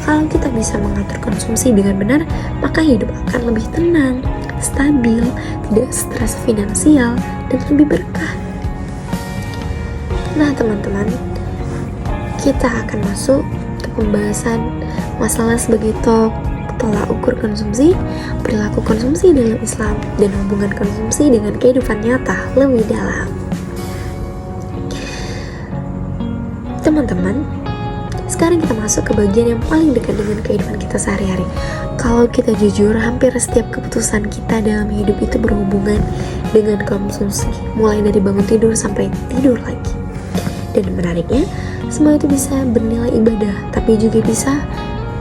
Kalau kita bisa mengatur konsumsi dengan benar, maka hidup akan lebih tenang, stabil, tidak stres finansial, dan lebih berkah. Nah teman-teman, kita akan masuk ke pembahasan masalah sebagai tolak ukur konsumsi, perilaku konsumsi dalam Islam, dan hubungan konsumsi dengan kehidupan nyata lebih dalam. Teman-teman, sekarang kita masuk ke bagian yang paling dekat dengan kehidupan kita sehari-hari. Kalau kita jujur, hampir setiap keputusan kita dalam hidup itu berhubungan dengan konsumsi, mulai dari bangun tidur sampai tidur lagi. Dan menariknya, semua itu bisa bernilai ibadah, tapi juga bisa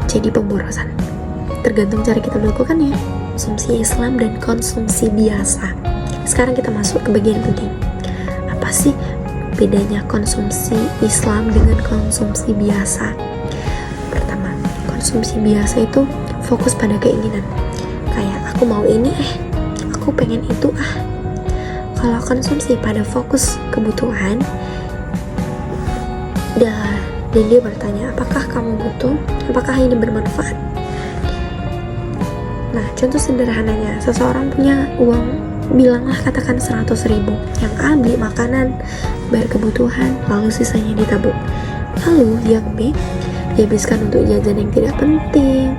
jadi pemborosan. Tergantung cara kita melakukannya. Konsumsi Islam dan konsumsi biasa. Sekarang kita masuk ke bagian penting. Apa sih bedanya konsumsi Islam dengan konsumsi biasa? Pertama, konsumsi biasa itu fokus pada keinginan. Kayak aku mau ini, aku pengen itu. Kalau konsumsi pada fokus kebutuhan, dan dia bertanya, apakah kamu butuh? Apakah ini bermanfaat? Nah, contoh sederhananya, seseorang punya uang, bilanglah katakan 100.000. Yang A beli makanan, bayar kebutuhan, lalu sisanya ditabung. Lalu yang B dihabiskan untuk jajan yang tidak penting,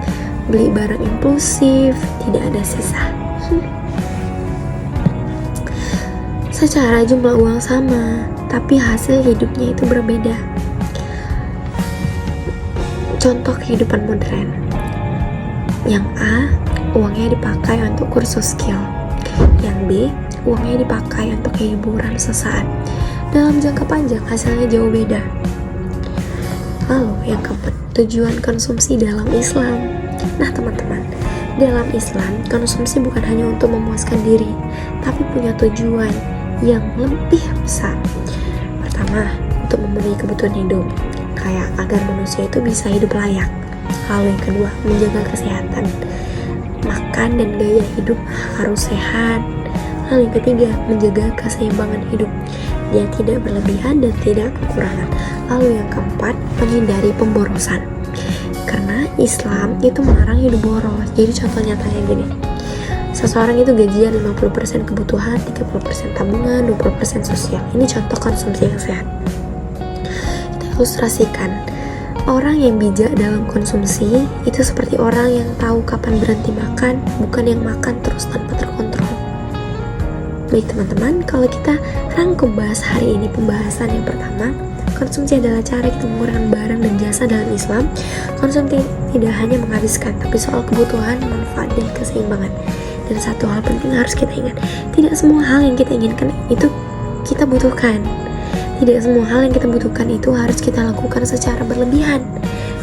beli barang impulsif, tidak ada sisa. Secara jumlah uang sama, tapi hasil hidupnya itu berbeda. Contoh kehidupan modern. Yang A, uangnya dipakai untuk kursus skill. Yang B, uangnya dipakai untuk hiburan sesaat. Dalam jangka panjang hasilnya jauh beda. Lalu yang keempat, tujuan konsumsi dalam Islam. Nah teman-teman, dalam Islam konsumsi bukan hanya untuk memuaskan diri, tapi punya tujuan yang lebih besar. Pertama, untuk memenuhi kebutuhan hidup, kayak agar manusia itu bisa hidup layak. Lalu yang kedua, menjaga kesehatan, makan dan gaya hidup harus sehat. Lalu yang ketiga, menjaga keseimbangan hidup, dia tidak berlebihan dan tidak kekurangan. Lalu yang keempat, menghindari pemborosan, karena Islam itu melarang hidup boros. Jadi contoh nyatanya gini, seseorang itu gajian 50% kebutuhan, 30% tabungan, 20% sosial. Ini contoh konsumsi yang sehat. Ilustrasikan, orang yang bijak dalam konsumsi itu seperti orang yang tahu kapan berhenti makan, bukan yang makan terus tanpa terkontrol. Baik teman-teman, kalau kita rangkum bahas hari ini, pembahasan yang pertama, konsumsi adalah cara kita menggunakan barang dan jasa dalam Islam. Konsumsi tidak hanya menghabiskan, tapi soal kebutuhan, manfaat, dan keseimbangan. Dan satu hal penting harus kita ingat, tidak semua hal yang kita inginkan itu kita butuhkan. Tidak semua hal yang kita butuhkan itu harus kita lakukan secara berlebihan.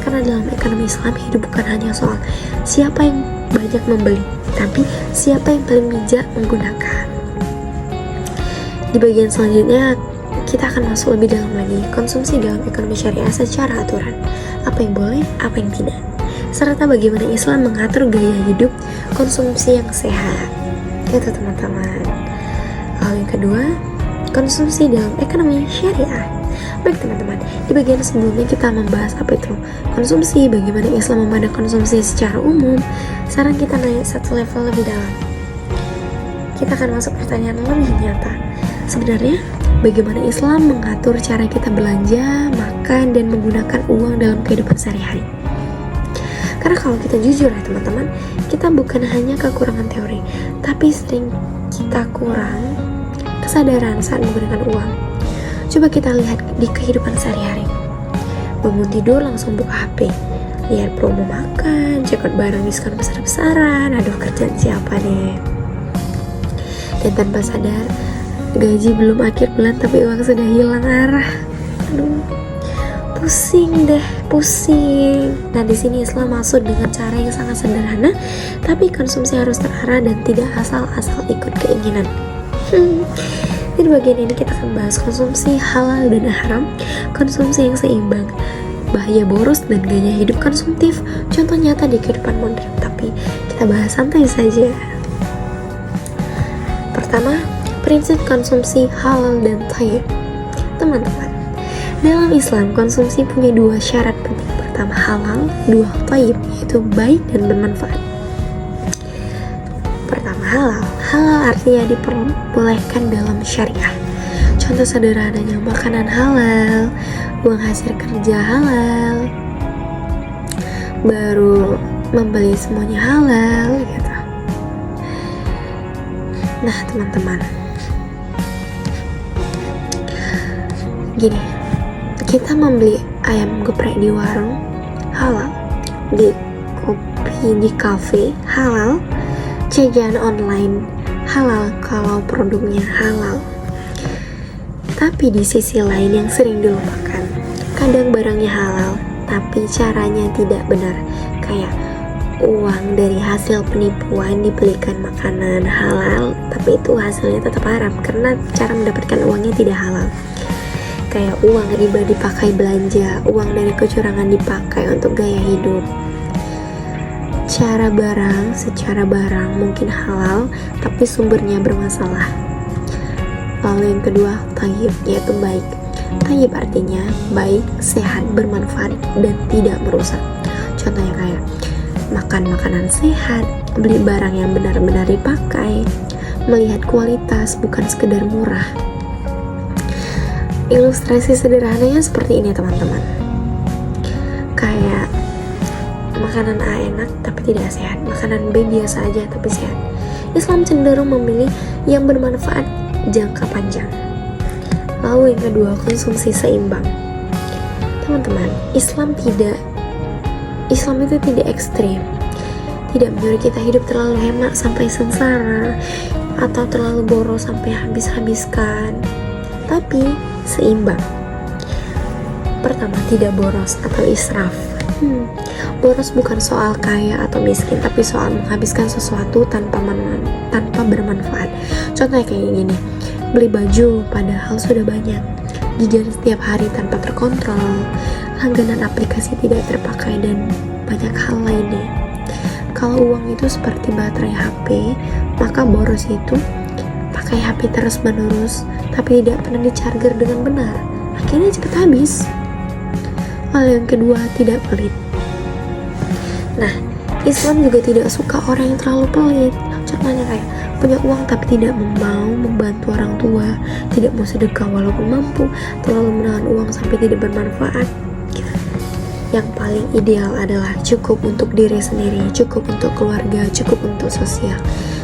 Karena dalam ekonomi Islam, hidup bukan hanya soal siapa yang banyak membeli, tapi siapa yang paling bijak menggunakan. Di bagian selanjutnya, kita akan masuk lebih dalam lagi konsumsi dalam ekonomi syariah secara aturan. Apa yang boleh, apa yang tidak. Serta bagaimana Islam mengatur gaya hidup konsumsi yang sehat. Itu teman-teman. Hal yang kedua, konsumsi dalam ekonomi syariah. Baik teman-teman, di bagian sebelumnya kita membahas apa itu konsumsi, bagaimana Islam memandang konsumsi secara umum. Sekarang kita naik satu level lebih dalam. Kita akan masuk pertanyaan lebih nyata. Sebenarnya, bagaimana Islam mengatur cara kita belanja, makan, dan menggunakan uang dalam kehidupan sehari-hari? Karena kalau kita jujur ya teman-teman, kita bukan hanya kekurangan teori, tapi sering kita kurang kesadaran saat menggunakan uang. Coba kita lihat di kehidupan sehari-hari. Bangun tidur langsung buka HP, lihat promo makan, cekot barang diskon besar-besaran, aduh kerjaan siapa nih. Dan tanpa sadar, gaji belum akhir bulan tapi uang sudah hilang arah. Aduh, pusing deh, pusing. Nah di sini Islam masuk dengan cara yang sangat sederhana, tapi konsumsi harus terarah dan tidak asal-asal ikut keinginan. Di bagian ini kita akan bahas konsumsi halal dan haram, konsumsi yang seimbang, bahaya boros dan gaya hidup konsumtif, contoh nyata di kehidupan modern. Tapi kita bahas santai saja. Pertama, prinsip konsumsi halal dan thayyib. Teman-teman, dalam Islam konsumsi punya dua syarat penting. Pertama halal, dua thayyib, yaitu baik dan bermanfaat. Pertama halal. Halal artinya diperbolehkan dalam syariah. Contoh sederhananya makanan halal, uang hasil kerja halal, baru membeli semuanya halal gitu. Nah teman-teman, gini, kita membeli ayam geprek di warung halal, di kopi di kafe halal, jajan online halal kalau produknya halal. Tapi di sisi lain yang sering dilupakan, kadang barangnya halal tapi caranya tidak benar. Kayak uang dari hasil penipuan dibelikan makanan halal, tapi itu hasilnya tetap haram karena cara mendapatkan uangnya tidak halal. Kayak uang riba dipakai belanja, uang dari kecurangan dipakai untuk gaya hidup. Secara barang mungkin halal, tapi sumbernya bermasalah. Lalu yang kedua, thayyib, yaitu baik. Thayyib artinya baik, sehat, bermanfaat, dan tidak merusak. Contohnya kayak makan makanan sehat, beli barang yang benar-benar dipakai, melihat kualitas bukan sekedar murah. Ilustrasi sederhananya seperti ini teman-teman. Kayak makanan A enak tapi tidak sehat, makanan B biasa aja tapi sehat. Islam cenderung memilih yang bermanfaat jangka panjang. Lalu yang kedua, konsumsi seimbang. Teman-teman, Islam itu tidak ekstrim, tidak menyuruh kita hidup terlalu hemat sampai sengsara atau terlalu boros sampai habis-habiskan, tapi seimbang. Pertama, tidak boros atau israf. Boros bukan soal kaya atau miskin, tapi soal menghabiskan sesuatu tanpa bermanfaat. Contohnya kayak gini, beli baju padahal sudah banyak, jajan setiap hari tanpa terkontrol, langganan aplikasi tidak terpakai, dan banyak hal lainnya. Kalau uang itu seperti baterai HP, maka boros itu pakai HP terus menerus tapi tidak pernah di-charger dengan benar, akhirnya cepat habis. Lalu yang kedua, tidak pelit. Nah, Islam juga tidak suka orang yang terlalu pelit. Contohnya kayak punya uang tapi tidak mau membantu orang tua, tidak mau sedekah walaupun mampu, terlalu menahan uang sampai tidak bermanfaat. Yang paling ideal adalah cukup untuk diri sendiri, cukup untuk keluarga, cukup untuk sosial.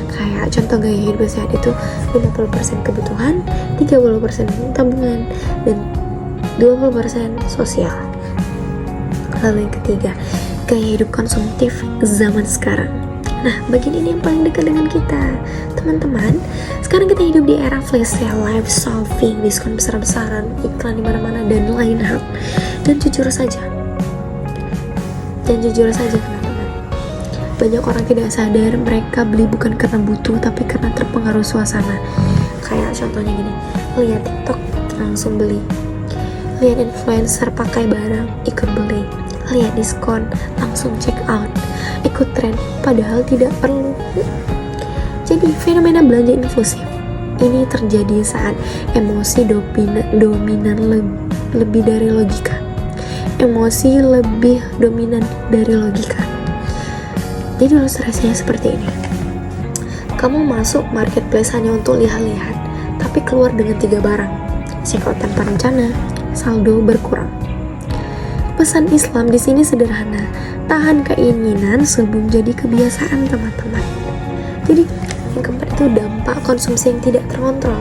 Kayak contoh gaya hidup sehat itu 50% kebutuhan, 30% tabungan, dan 20% sosial. Lalu yang ketiga, gaya hidup konsumtif zaman sekarang. Nah, bagian ini yang paling dekat dengan kita, teman-teman. Sekarang kita hidup di era flash sale, live shopping, diskon besar-besaran, iklan di mana-mana, dan lain hal. Dan jujur saja, teman-teman, banyak orang tidak sadar mereka beli bukan karena butuh, tapi karena terpengaruh suasana. Kayak contohnya gini, lihat TikTok langsung beli, lihat influencer pakai barang ikut beli, lihat diskon langsung check out, ikut tren padahal tidak perlu. Jadi fenomena belanja impulsif ini terjadi saat emosi dominan lebih dari logika. Emosi lebih dominan dari logika. Jadi ilustrasinya seperti ini. Kamu masuk marketplace hanya untuk lihat-lihat, tapi keluar dengan 3 barang, check out tanpa rencana, saldo berkurang. Pesan Islam di sini sederhana, tahan keinginan sebelum jadi kebiasaan, teman-teman. Jadi yang keempat itu dampak konsumsi yang tidak terkontrol.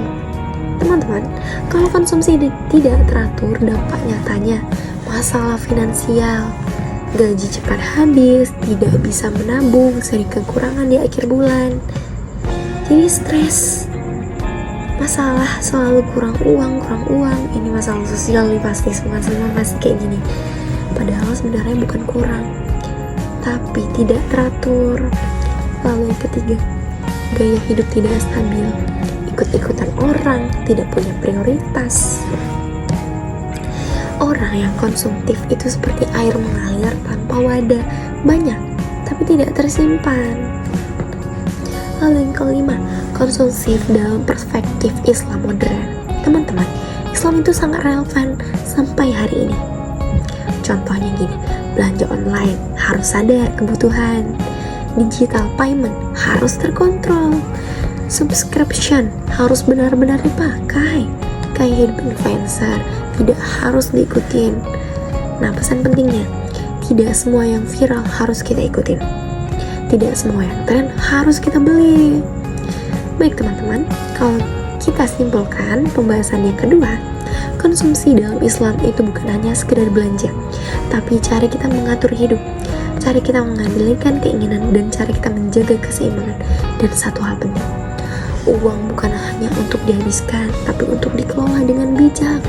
Teman-teman, kalau konsumsi tidak teratur, dampak nyatanya masalah finansial, gaji cepat habis, tidak bisa menabung, sering kekurangan di akhir bulan. Jadi stres, masalah selalu kurang uang. Ini masalah sosial nih pasti, semua pasti kayak gini. Padahal sebenarnya bukan kurang, tapi tidak teratur. Lalu yang ketiga, gaya hidup tidak stabil, ikut-ikutan orang, tidak punya prioritas. Orang yang konsumtif itu seperti air mengalir tanpa wadah, banyak tapi tidak tersimpan. Lalu yang kelima, konsumtif dalam perspektif Islam modern. Teman-teman, Islam itu sangat relevan sampai hari ini. Contohnya gini, belanja online harus sadar kebutuhan, digital payment harus terkontrol, subscription harus benar-benar dipakai, gaya hidup influencer tidak harus diikutin. Nah, pesan pentingnya, tidak semua yang viral harus kita ikutin, tidak semua yang tren harus kita beli. Baik teman-teman, kalau kita simpulkan pembahasan yang kedua, konsumsi dalam Islam itu bukan hanya sekedar belanja, tapi cara kita mengatur hidup, cara kita mengendalikan keinginan, dan cara kita menjaga keseimbangan. Dan satu hal penting, uang bukan hanya untuk dihabiskan, tapi untuk dikelola dengan bijak.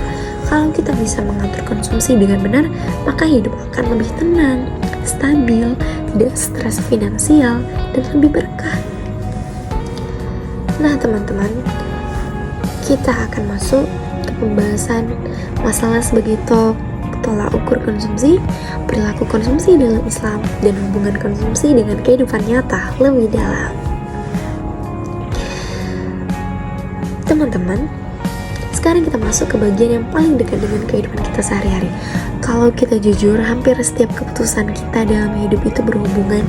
Kalau kita bisa mengatur konsumsi dengan benar, maka hidup akan lebih tenang, stabil, tidak stres finansial, dan lebih berkah. Nah teman-teman, kita akan masuk ke pembahasan masalah sebagai tolak ukur konsumsi, perilaku konsumsi dalam Islam, dan hubungan konsumsi dengan kehidupan nyata lebih dalam. Teman-teman, sekarang kita masuk ke bagian yang paling dekat dengan kehidupan kita sehari-hari. Kalau kita jujur, hampir setiap keputusan kita dalam hidup itu berhubungan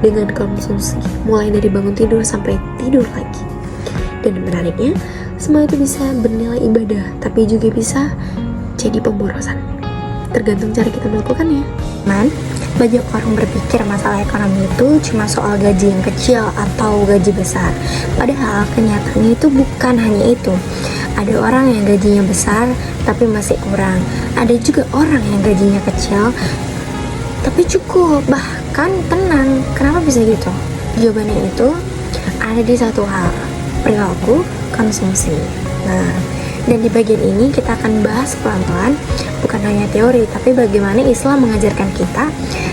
dengan konsumsi, mulai dari bangun tidur sampai tidur lagi. Dan menariknya, semua itu bisa bernilai ibadah, tapi juga bisa jadi pemborosan, tergantung cara kita melakukannya. Banyak orang berpikir masalah ekonomi itu cuma soal gaji yang kecil atau gaji besar. Padahal kenyataannya itu bukan hanya itu. Ada orang yang gajinya besar tapi masih kurang. Ada juga orang yang gajinya kecil tapi cukup, bahkan tenang. Kenapa bisa gitu? Jawabannya itu ada di satu hal, perilaku konsumsi. Nah, dan di bagian ini kita akan bahas pelan-pelan, bukan hanya teori, tapi bagaimana Islam mengajarkan kita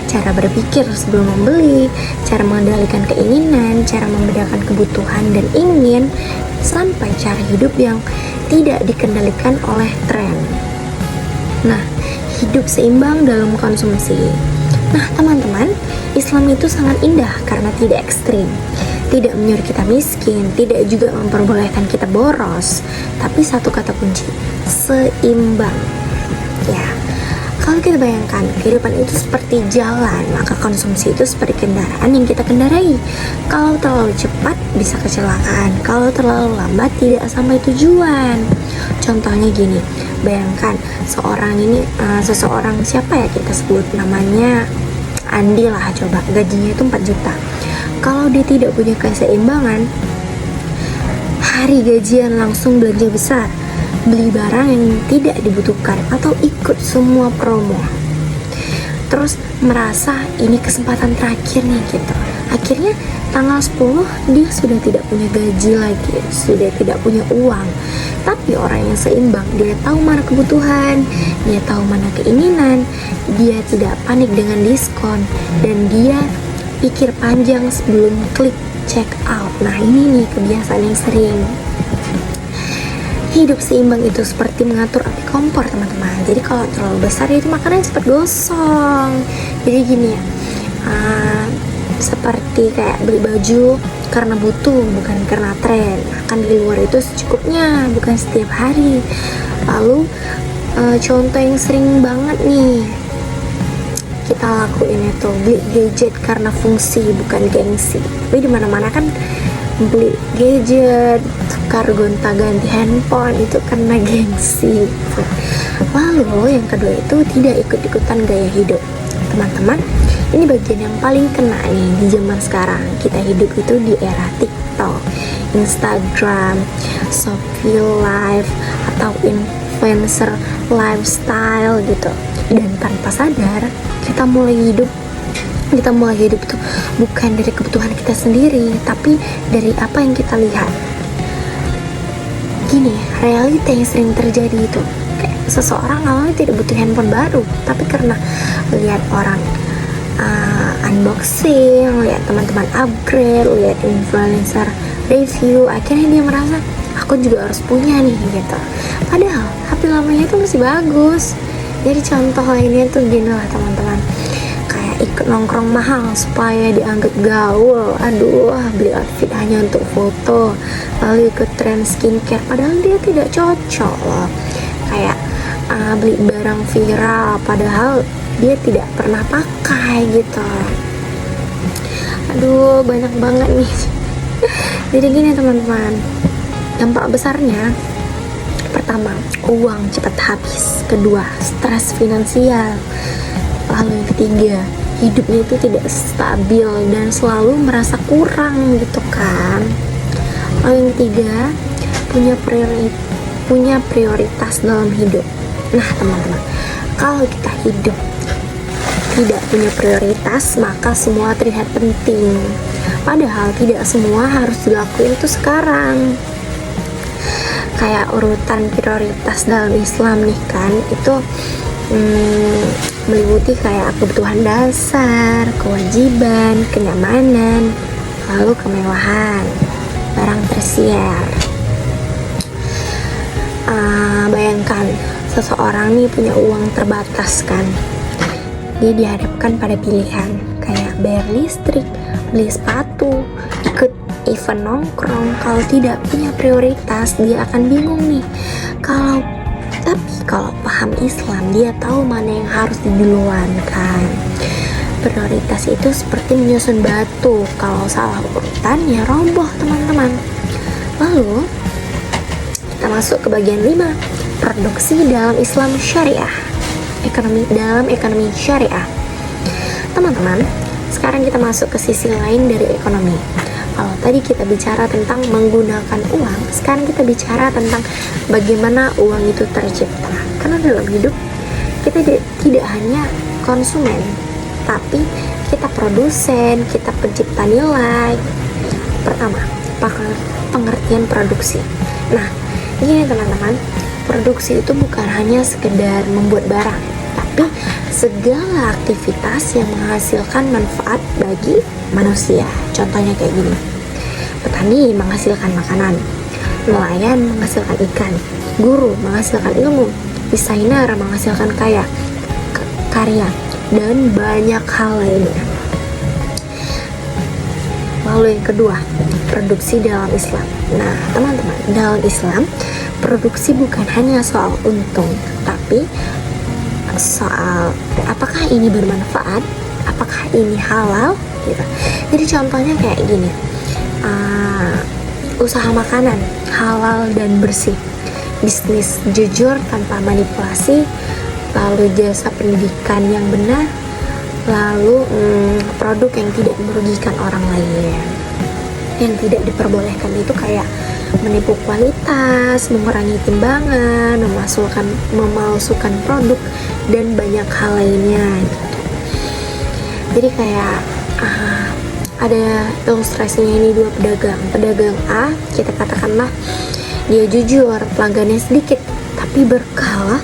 cara berpikir sebelum membeli, cara mengendalikan keinginan, cara membedakan kebutuhan dan ingin, sampai cara hidup yang tidak dikendalikan oleh tren. Nah, hidup seimbang dalam konsumsi. Nah, teman-teman, Islam itu sangat indah karena tidak ekstrim. Tidak menyuruh kita miskin, tidak juga memperbolehkan kita boros, tapi satu kata kunci, seimbang. Ya, kalau kita bayangkan kehidupan itu seperti jalan, maka konsumsi itu seperti kendaraan yang kita kendarai. Kalau terlalu cepat bisa kecelakaan, kalau terlalu lambat tidak sampai tujuan. Contohnya gini, bayangkan seseorang siapa ya kita sebut namanya, Andi lah coba, gajinya itu 4 juta. Kalau dia tidak punya keseimbangan, hari gajian langsung belanja besar, beli barang yang tidak dibutuhkan, atau ikut semua promo, terus merasa ini kesempatan terakhir nih gitu. Akhirnya tanggal 10 dia sudah tidak punya gaji lagi, sudah tidak punya uang. Tapi orang yang seimbang, dia tahu mana kebutuhan, dia tahu mana keinginan, dia tidak panik dengan diskon, dan dia pikir panjang sebelum klik check out. Nah, ini nih kebiasaan yang sering. Hidup seimbang itu seperti mengatur api kompor, teman-teman. Jadi kalau terlalu besar itu makanan cepat gosong. Jadi gini ya, seperti kayak beli baju karena butuh, bukan karena tren. Makan di luar itu secukupnya, bukan setiap hari. Lalu contoh yang sering banget nih kita lakuin itu, beli gadget karena fungsi bukan gengsi. Tapi di mana-mana kan beli gadget tukar gonta-ganti handphone itu karena gengsi. Lalu yang kedua itu tidak ikut-ikutan gaya hidup. Teman-teman, ini bagian yang paling kena nih di zaman sekarang. Kita hidup itu di era TikTok, Instagram, Shopee Life, atau influencer lifestyle gitu. Dan tanpa sadar kita mulai hidup itu bukan dari kebutuhan kita sendiri, tapi dari apa yang kita lihat. Gini, realita yang sering terjadi itu kayak seseorang awalnya tidak butuh handphone baru, tapi karena lihat orang unboxing, lihat teman-teman upgrade, lihat influencer review, akhirnya dia merasa aku juga harus punya nih gitu. Padahal HP lamanya itu masih bagus. Jadi contoh lainnya tuh gini lah teman-teman, kayak ikut nongkrong mahal supaya dianggap gaul. Aduh, beli outfit hanya untuk foto, lalu ikut tren skincare padahal dia tidak cocok loh. Kayak beli barang viral padahal dia tidak pernah pakai gitu. Aduh, banyak banget nih. Jadi gini teman-teman, dampak besarnya pertama, uang cepat habis. Kedua, stres finansial. Lalu yang ketiga, hidupnya itu tidak stabil dan selalu merasa kurang gitu kan. Lalu yang ketiga, punya prioritas dalam hidup. Nah teman-teman, kalau kita hidup tidak punya prioritas, maka semua terlihat penting. Padahal tidak semua harus dilakuin itu sekarang. Kayak urutan prioritas dalam Islam nih kan, itu meliputi kayak kebutuhan dasar, kewajiban, kenyamanan, lalu kemewahan, barang tersier. Bayangkan seseorang nih punya uang terbatas kan, dia dihadapkan pada pilihan kayak bayar listrik, beli sepatu, ikut event nongkrong. Kalau tidak punya prioritas, dia akan bingung nih. Tapi kalau paham Islam, dia tahu mana yang harus diduluankan. Prioritas itu seperti menyusun batu, kalau salah urutan ya roboh teman-teman. Lalu kita masuk ke bagian 5, produksi dalam Islam syariah. Dalam ekonomi syariah. Teman-teman, sekarang kita masuk ke sisi lain dari ekonomi. Kalau tadi kita bicara tentang menggunakan uang, sekarang kita bicara tentang bagaimana uang itu tercipta. Karena dalam hidup kita tidak hanya konsumen, tapi kita produsen, kita pencipta nilai. Pertama, pengertian produksi. Nah, ini teman-teman, produksi itu bukan hanya sekedar membuat barang, tapi segala aktivitas yang menghasilkan manfaat bagi manusia. Contohnya kayak gini, petani menghasilkan makanan, nelayan menghasilkan ikan, guru menghasilkan ilmu, desainer menghasilkan karya, dan banyak hal lainnya. Lalu yang kedua, produksi dalam Islam. Nah teman-teman, dalam Islam produksi bukan hanya soal untung, tapi soal apakah ini bermanfaat, apakah ini halal gitu. Jadi contohnya kayak gini, usaha makanan halal dan bersih, bisnis jujur tanpa manipulasi, lalu jasa pendidikan yang benar, lalu produk yang tidak merugikan orang lain. Yang tidak diperbolehkan itu kayak menipu kualitas, mengurangi timbangan, memalsukan produk, dan banyak hal lainnya gitu. Jadi kayak ada ilustrasinya ini, dua pedagang A, kita katakanlah dia jujur, pelanggannya sedikit tapi berkah.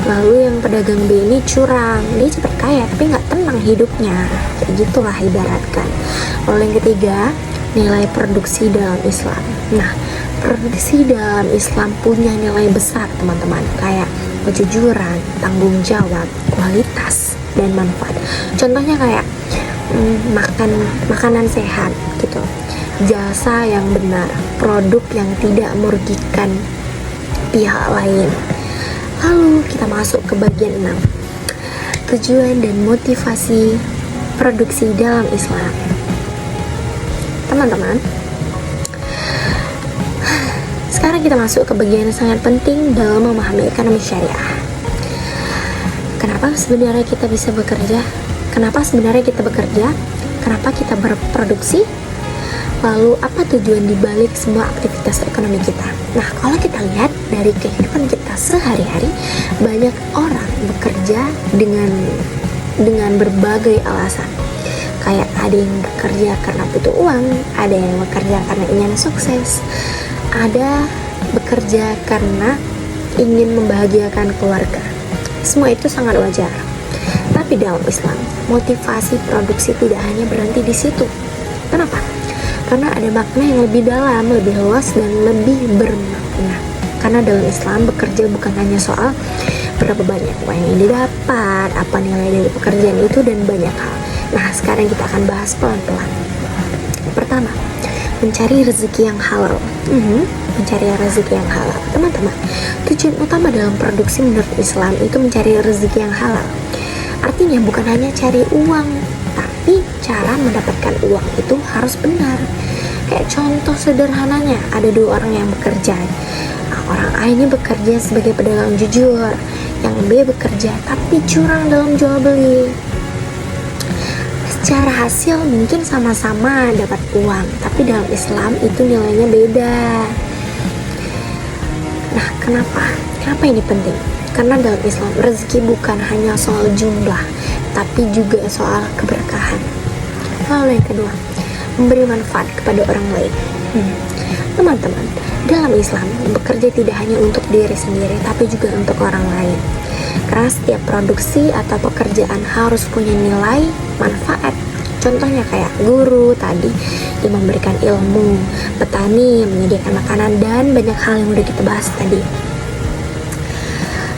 Lalu yang pedagang B ini curang, dia cepat kaya tapi nggak tenang hidupnya, kayak gitulah ibaratkan. Lalu yang ketiga, nilai produksi dalam Islam. Nah, produksi dalam Islam punya nilai besar teman-teman, kayak kejujuran, tanggung jawab, kualitas, dan manfaat. Contohnya kayak makanan sehat gitu, jasa yang benar, produk yang tidak merugikan pihak lain. Lalu kita masuk ke bagian 6, tujuan dan motivasi produksi dalam Islam. Teman-teman, Sekarang kita masuk ke bagian yang sangat penting dalam memahami ekonomi syariah. Kenapa sebenarnya kita bisa bekerja? Kenapa sebenarnya kita bekerja? Kenapa kita berproduksi? Lalu apa tujuan dibalik semua aktivitas ekonomi kita? Nah, kalau kita lihat dari kehidupan kita sehari-hari, banyak orang bekerja dengan berbagai alasan. Kayak ada yang bekerja karena butuh uang, ada yang bekerja karena ingin sukses, ada bekerja karena ingin membahagiakan keluarga. Semua itu sangat wajar. Tapi dalam Islam, motivasi produksi tidak hanya berhenti di situ. Kenapa? Karena ada makna yang lebih dalam, lebih luas, dan lebih bermakna. Karena dalam Islam, bekerja bukan hanya soal berapa banyak uang yang didapat, apa nilai dari pekerjaan itu, dan banyak hal. Nah, sekarang kita akan bahas pelan-pelan. Pertama, mencari rezeki yang halal. Mencari rezeki yang halal. Teman-teman, tujuan utama dalam produksi menurut Islam itu mencari rezeki yang halal. Artinya bukan hanya cari uang, tapi cara mendapatkan uang itu harus benar. Kayak contoh sederhananya, ada dua orang yang bekerja. Nah, orang A ini bekerja sebagai pedagang jujur, yang B bekerja tapi curang dalam jual beli. Secara hasil mungkin sama-sama dapat uang, tapi dalam Islam itu nilainya beda. Nah, kenapa ini penting? Karena dalam Islam rezeki bukan hanya soal jumlah, tapi juga soal keberkahan. Lalu yang kedua, memberi manfaat kepada orang lain. Teman-teman, dalam Islam bekerja tidak hanya untuk diri sendiri, tapi juga untuk orang lain. Karena setiap produksi atau pekerjaan harus punya nilai manfaat. Contohnya kayak guru tadi yang memberikan ilmu, petani yang menyediakan makanan, dan banyak hal yang udah kita bahas tadi.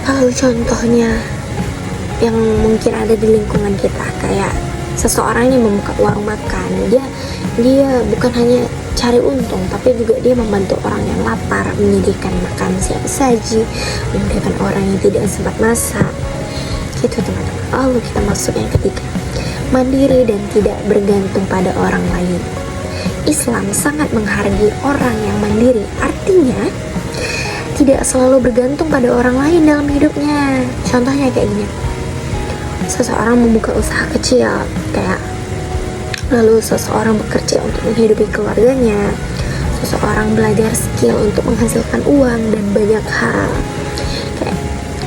Lalu contohnya yang mungkin ada di lingkungan kita, kayak seseorang yang membuka warung makan, dia bukan hanya cari untung, tapi juga dia membantu orang yang lapar, menyediakan makan siap saji, menyediakan orang yang tidak sempat masak. Gitu teman-teman. Lalu kita masuk yang ketiga, mandiri dan tidak bergantung pada orang lain. Islam sangat menghargai orang yang mandiri, artinya tidak selalu bergantung pada orang lain dalam hidupnya. Contohnya kayak gini, seseorang membuka usaha kecil, lalu seseorang bekerja untuk menghidupi keluarganya, seseorang belajar skill untuk menghasilkan uang, dan banyak hal.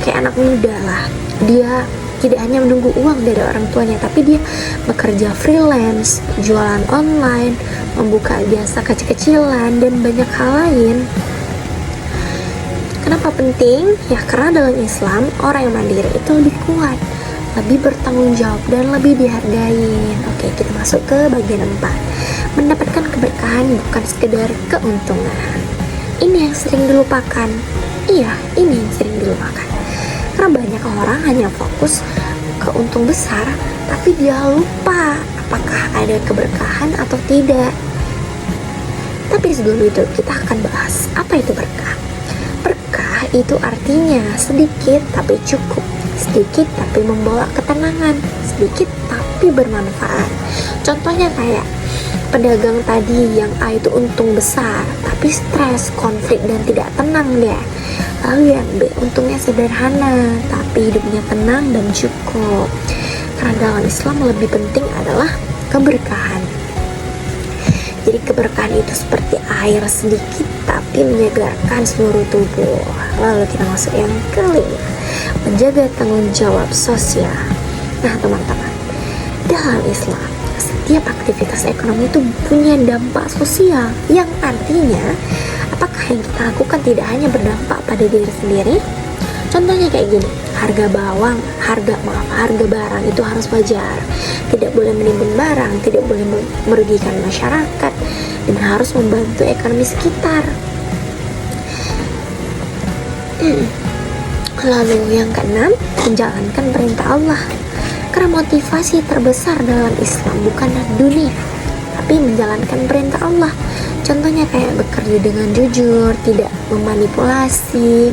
Kayak anak muda lah, dia tidak hanya menunggu uang dari orang tuanya, tapi dia bekerja freelance, jualan online, membuka jasa kecil-kecilan, dan banyak hal lain. Kenapa penting? Ya karena dalam Islam orang yang mandiri itu lebih kuat, lebih bertanggung jawab, dan lebih dihargain. Oke, kita masuk ke bagian 4. Mendapatkan keberkahan bukan sekedar keuntungan. Ini yang sering dilupakan. Iya, ini yang sering dilupakan. Karena banyak orang hanya fokus ke untung besar, tapi dia lupa apakah ada keberkahan atau tidak. Tapi sebelum itu kita akan bahas apa itu berkah. Berkah itu artinya sedikit tapi cukup, sedikit tapi membawa ketenangan, sedikit tapi bermanfaat. Contohnya kayak pedagang tadi yang A itu untung besar tapi stres, konflik, dan tidak tenang dia. Lalu yang B untungnya sederhana tapi hidupnya tenang dan cukup. Karena dalam Islam lebih penting adalah keberkahan. Jadi keberkahan itu seperti air sedikit tapi menyegarkan seluruh tubuh. Lalu kita masuk yang kelima, menjaga tanggung jawab sosial. Nah teman-teman, dalam Islam setiap aktivitas ekonomi itu punya dampak sosial, yang artinya apakah yang kita lakukan tidak hanya berdampak pada diri sendiri. Contohnya kayak gini, harga barang itu harus wajar, tidak boleh menimbun barang, tidak boleh merugikan masyarakat, dan harus membantu ekonomi sekitar. Lalu yang keenam, menjalankan perintah Allah. Karena motivasi terbesar dalam Islam bukanlah dunia, tapi menjalankan perintah Allah. Contohnya kayak bekerja dengan jujur, tidak memanipulasi,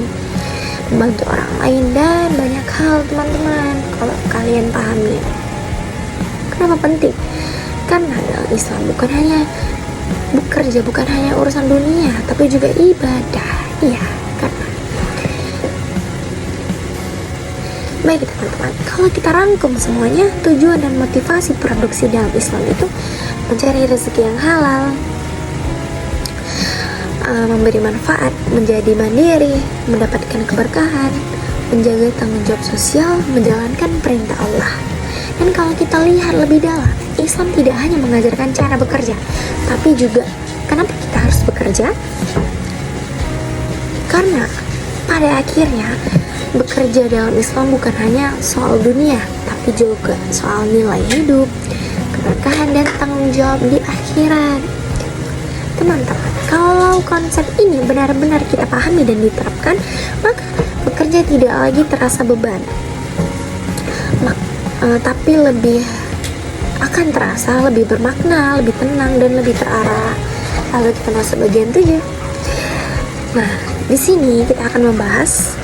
membantu orang lain, dan banyak hal teman-teman kalau kalian pahami. Kenapa penting? Karena dalam Islam bukan hanya bekerja, bukan hanya urusan dunia, tapi juga ibadah. Iya, karena baik teman-teman, kalau kita rangkum semuanya, tujuan dan motivasi produksi dalam Islam itu mencari rezeki yang halal, memberi manfaat, menjadi mandiri, mendapatkan keberkahan, menjaga tanggung jawab sosial, menjalankan perintah Allah. Dan kalau kita lihat lebih dalam, Islam tidak hanya mengajarkan cara bekerja, tapi juga kenapa kita harus bekerja? Karena pada akhirnya bekerja dalam Islam bukan hanya soal dunia, tapi juga soal nilai hidup, keberkahan, dan tanggung jawab di akhirat. Teman-teman, kalau konsep ini benar-benar kita pahami dan diterapkan, maka bekerja tidak lagi terasa beban, tapi lebih akan terasa lebih bermakna, lebih tenang, dan lebih terarah. Lalu kita masuk bagian 7. Nah, di sini kita akan membahas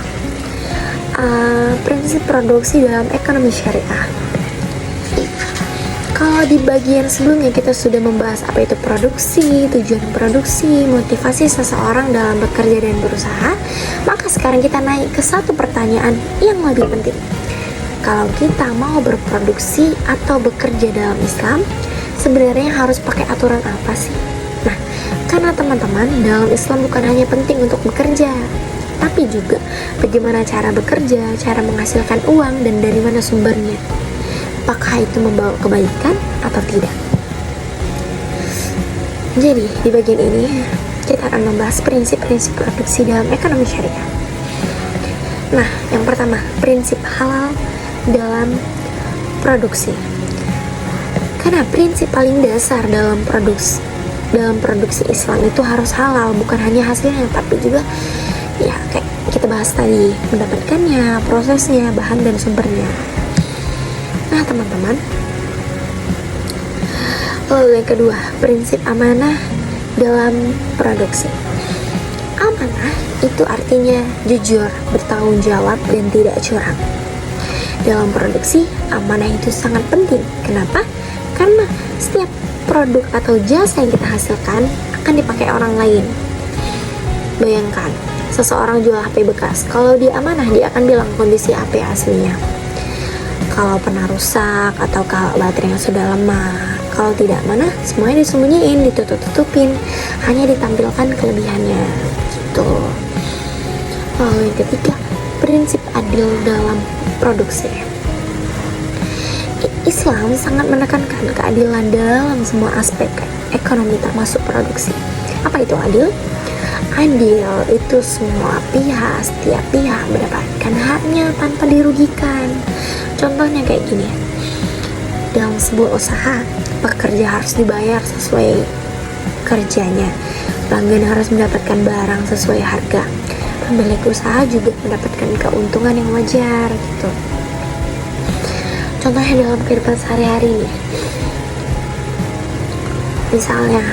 prinsip produksi dalam ekonomi syariah. Kalau di bagian sebelumnya kita sudah membahas apa itu produksi, tujuan produksi, motivasi seseorang dalam bekerja dan berusaha, maka sekarang kita naik ke satu pertanyaan yang lebih penting. Kalau kita mau berproduksi atau bekerja dalam Islam, sebenarnya harus pakai aturan apa sih? Nah, karena teman-teman, dalam Islam bukan hanya penting untuk bekerja, tapi juga bagaimana cara bekerja, cara menghasilkan uang, dan dari mana sumbernya. Apakah itu membawa kebaikan atau tidak? Jadi, di bagian ini kita akan membahas prinsip-prinsip produksi dalam ekonomi syariah. Nah, yang pertama, prinsip halal dalam produksi. Karena prinsip paling dasar dalam produksi Islam itu harus halal, bukan hanya hasilnya, tapi juga ya kayak kita bahas tadi, mendapatkannya, prosesnya, bahan dan sumbernya. Nah teman-teman, lalu yang kedua, prinsip amanah dalam produksi. Amanah itu artinya jujur, bertanggung jawab, dan tidak curang. Dalam produksi, amanah itu sangat penting. Kenapa? Karena setiap produk atau jasa yang kita hasilkan akan dipakai orang lain. Bayangkan, seseorang jual HP bekas. Kalau dia amanah, dia akan bilang kondisi HP aslinya. Kalau pernah rusak atau kalau baterainya sudah lemah. Kalau tidak amanah, semuanya disembunyiin, ditutup-tutupin, hanya ditampilkan kelebihannya gitu. Lalu yang ketiga, prinsip adil dalam produksi. Islam sangat menekankan keadilan dalam semua aspek ekonomi termasuk produksi. Apa itu adil? Adil itu setiap pihak mendapatkan haknya tanpa dirugikan. Contohnya kayak gini, dalam sebuah usaha, pekerja harus dibayar sesuai kerjanya, pelanggan harus mendapatkan barang sesuai harga, pemilik usaha juga mendapatkan keuntungan yang wajar gitu. Contohnya dalam kehidupan sehari-hari nih, misalnya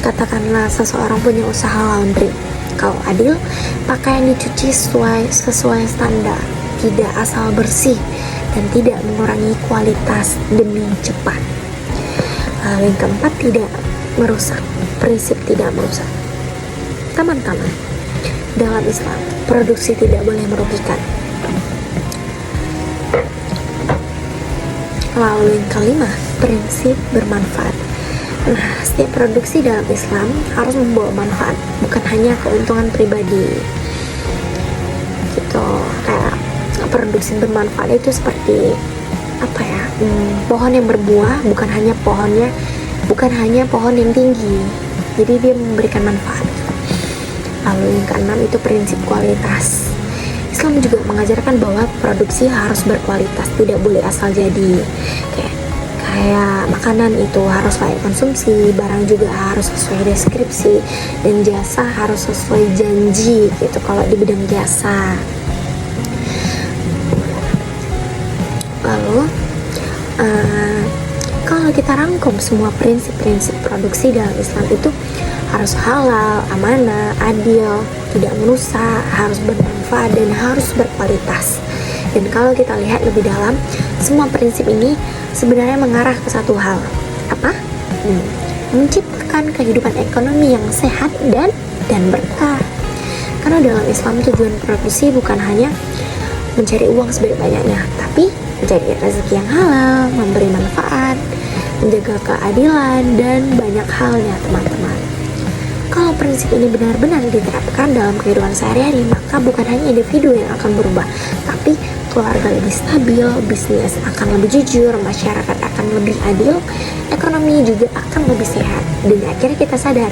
katakanlah seseorang punya usaha laundry. Kalau adil, pakaian dicuci sesuai standar, tidak asal bersih, dan tidak mengurangi kualitas demi cepat. Lalu yang keempat, tidak merusak. Prinsip tidak merusak. Teman-teman, dalam Islam, produksi tidak boleh merugikan. Lalu yang kelima, prinsip bermanfaat. Nah, setiap produksi dalam Islam harus membawa manfaat, bukan hanya keuntungan pribadi. Gitu, kayak produksi bermanfaat itu seperti apa ya? Pohon yang berbuah bukan hanya pohon yang tinggi. Jadi dia memberikan manfaat. Lalu yang keenam itu prinsip kualitas. Islam juga mengajarkan bahwa produksi harus berkualitas, tidak boleh asal jadi. Kayak makanan itu harus layak konsumsi, barang juga harus sesuai deskripsi, dan jasa harus sesuai janji gitu kalau di bidang jasa. Lalu kalau kita rangkum semua prinsip-prinsip produksi dalam Islam itu harus halal, amanah, adil, tidak merusak, harus bermanfaat, dan harus berkualitas. Dan kalau kita lihat lebih dalam, semua prinsip ini sebenarnya mengarah ke satu hal. Apa? Menciptakan kehidupan ekonomi yang sehat dan berkah. Karena dalam Islam tujuan produksi bukan hanya mencari uang sebanyak-banyaknya, tapi mencari rezeki yang halal, memberi manfaat, menjaga keadilan, dan banyak halnya teman-teman. Kalau prinsip ini benar-benar diterapkan dalam kehidupan sehari-hari, maka bukan hanya individu yang akan berubah, tapi keluarga lebih stabil, bisnis akan lebih jujur, masyarakat akan lebih adil, ekonomi juga akan lebih sehat. Dan akhirnya kita sadar,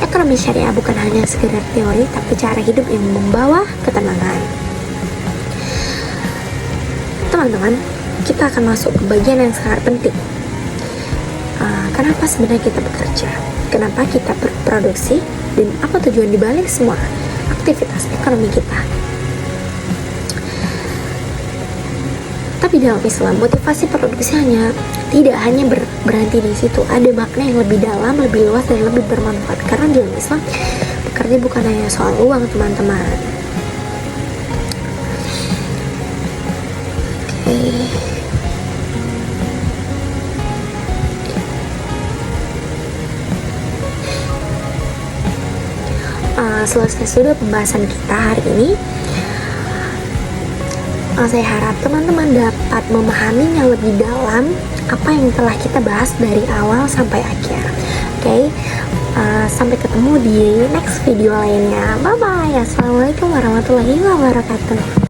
ekonomi syariah bukan hanya sekedar teori, tapi cara hidup yang membawa ketenangan. Teman-teman, kita akan masuk ke bagian yang sangat penting. Kenapa sebenarnya kita bekerja? Kenapa kita berproduksi? Dan apa tujuan dibalik semua aktivitas ekonomi kita? Tapi dalam Islam, motivasi produksi tidak hanya berhenti di situ. Ada makna yang lebih dalam, lebih luas, dan lebih bermanfaat. Karena dalam Islam, bekerja bukan hanya soal uang, teman-teman. Selesai sudah pembahasan kita hari ini. Saya harap teman-teman dapat memahaminya lebih dalam apa yang telah kita bahas dari awal sampai akhir. Oke, sampai ketemu di next video lainnya. Bye bye. Assalamualaikum warahmatullahi wabarakatuh.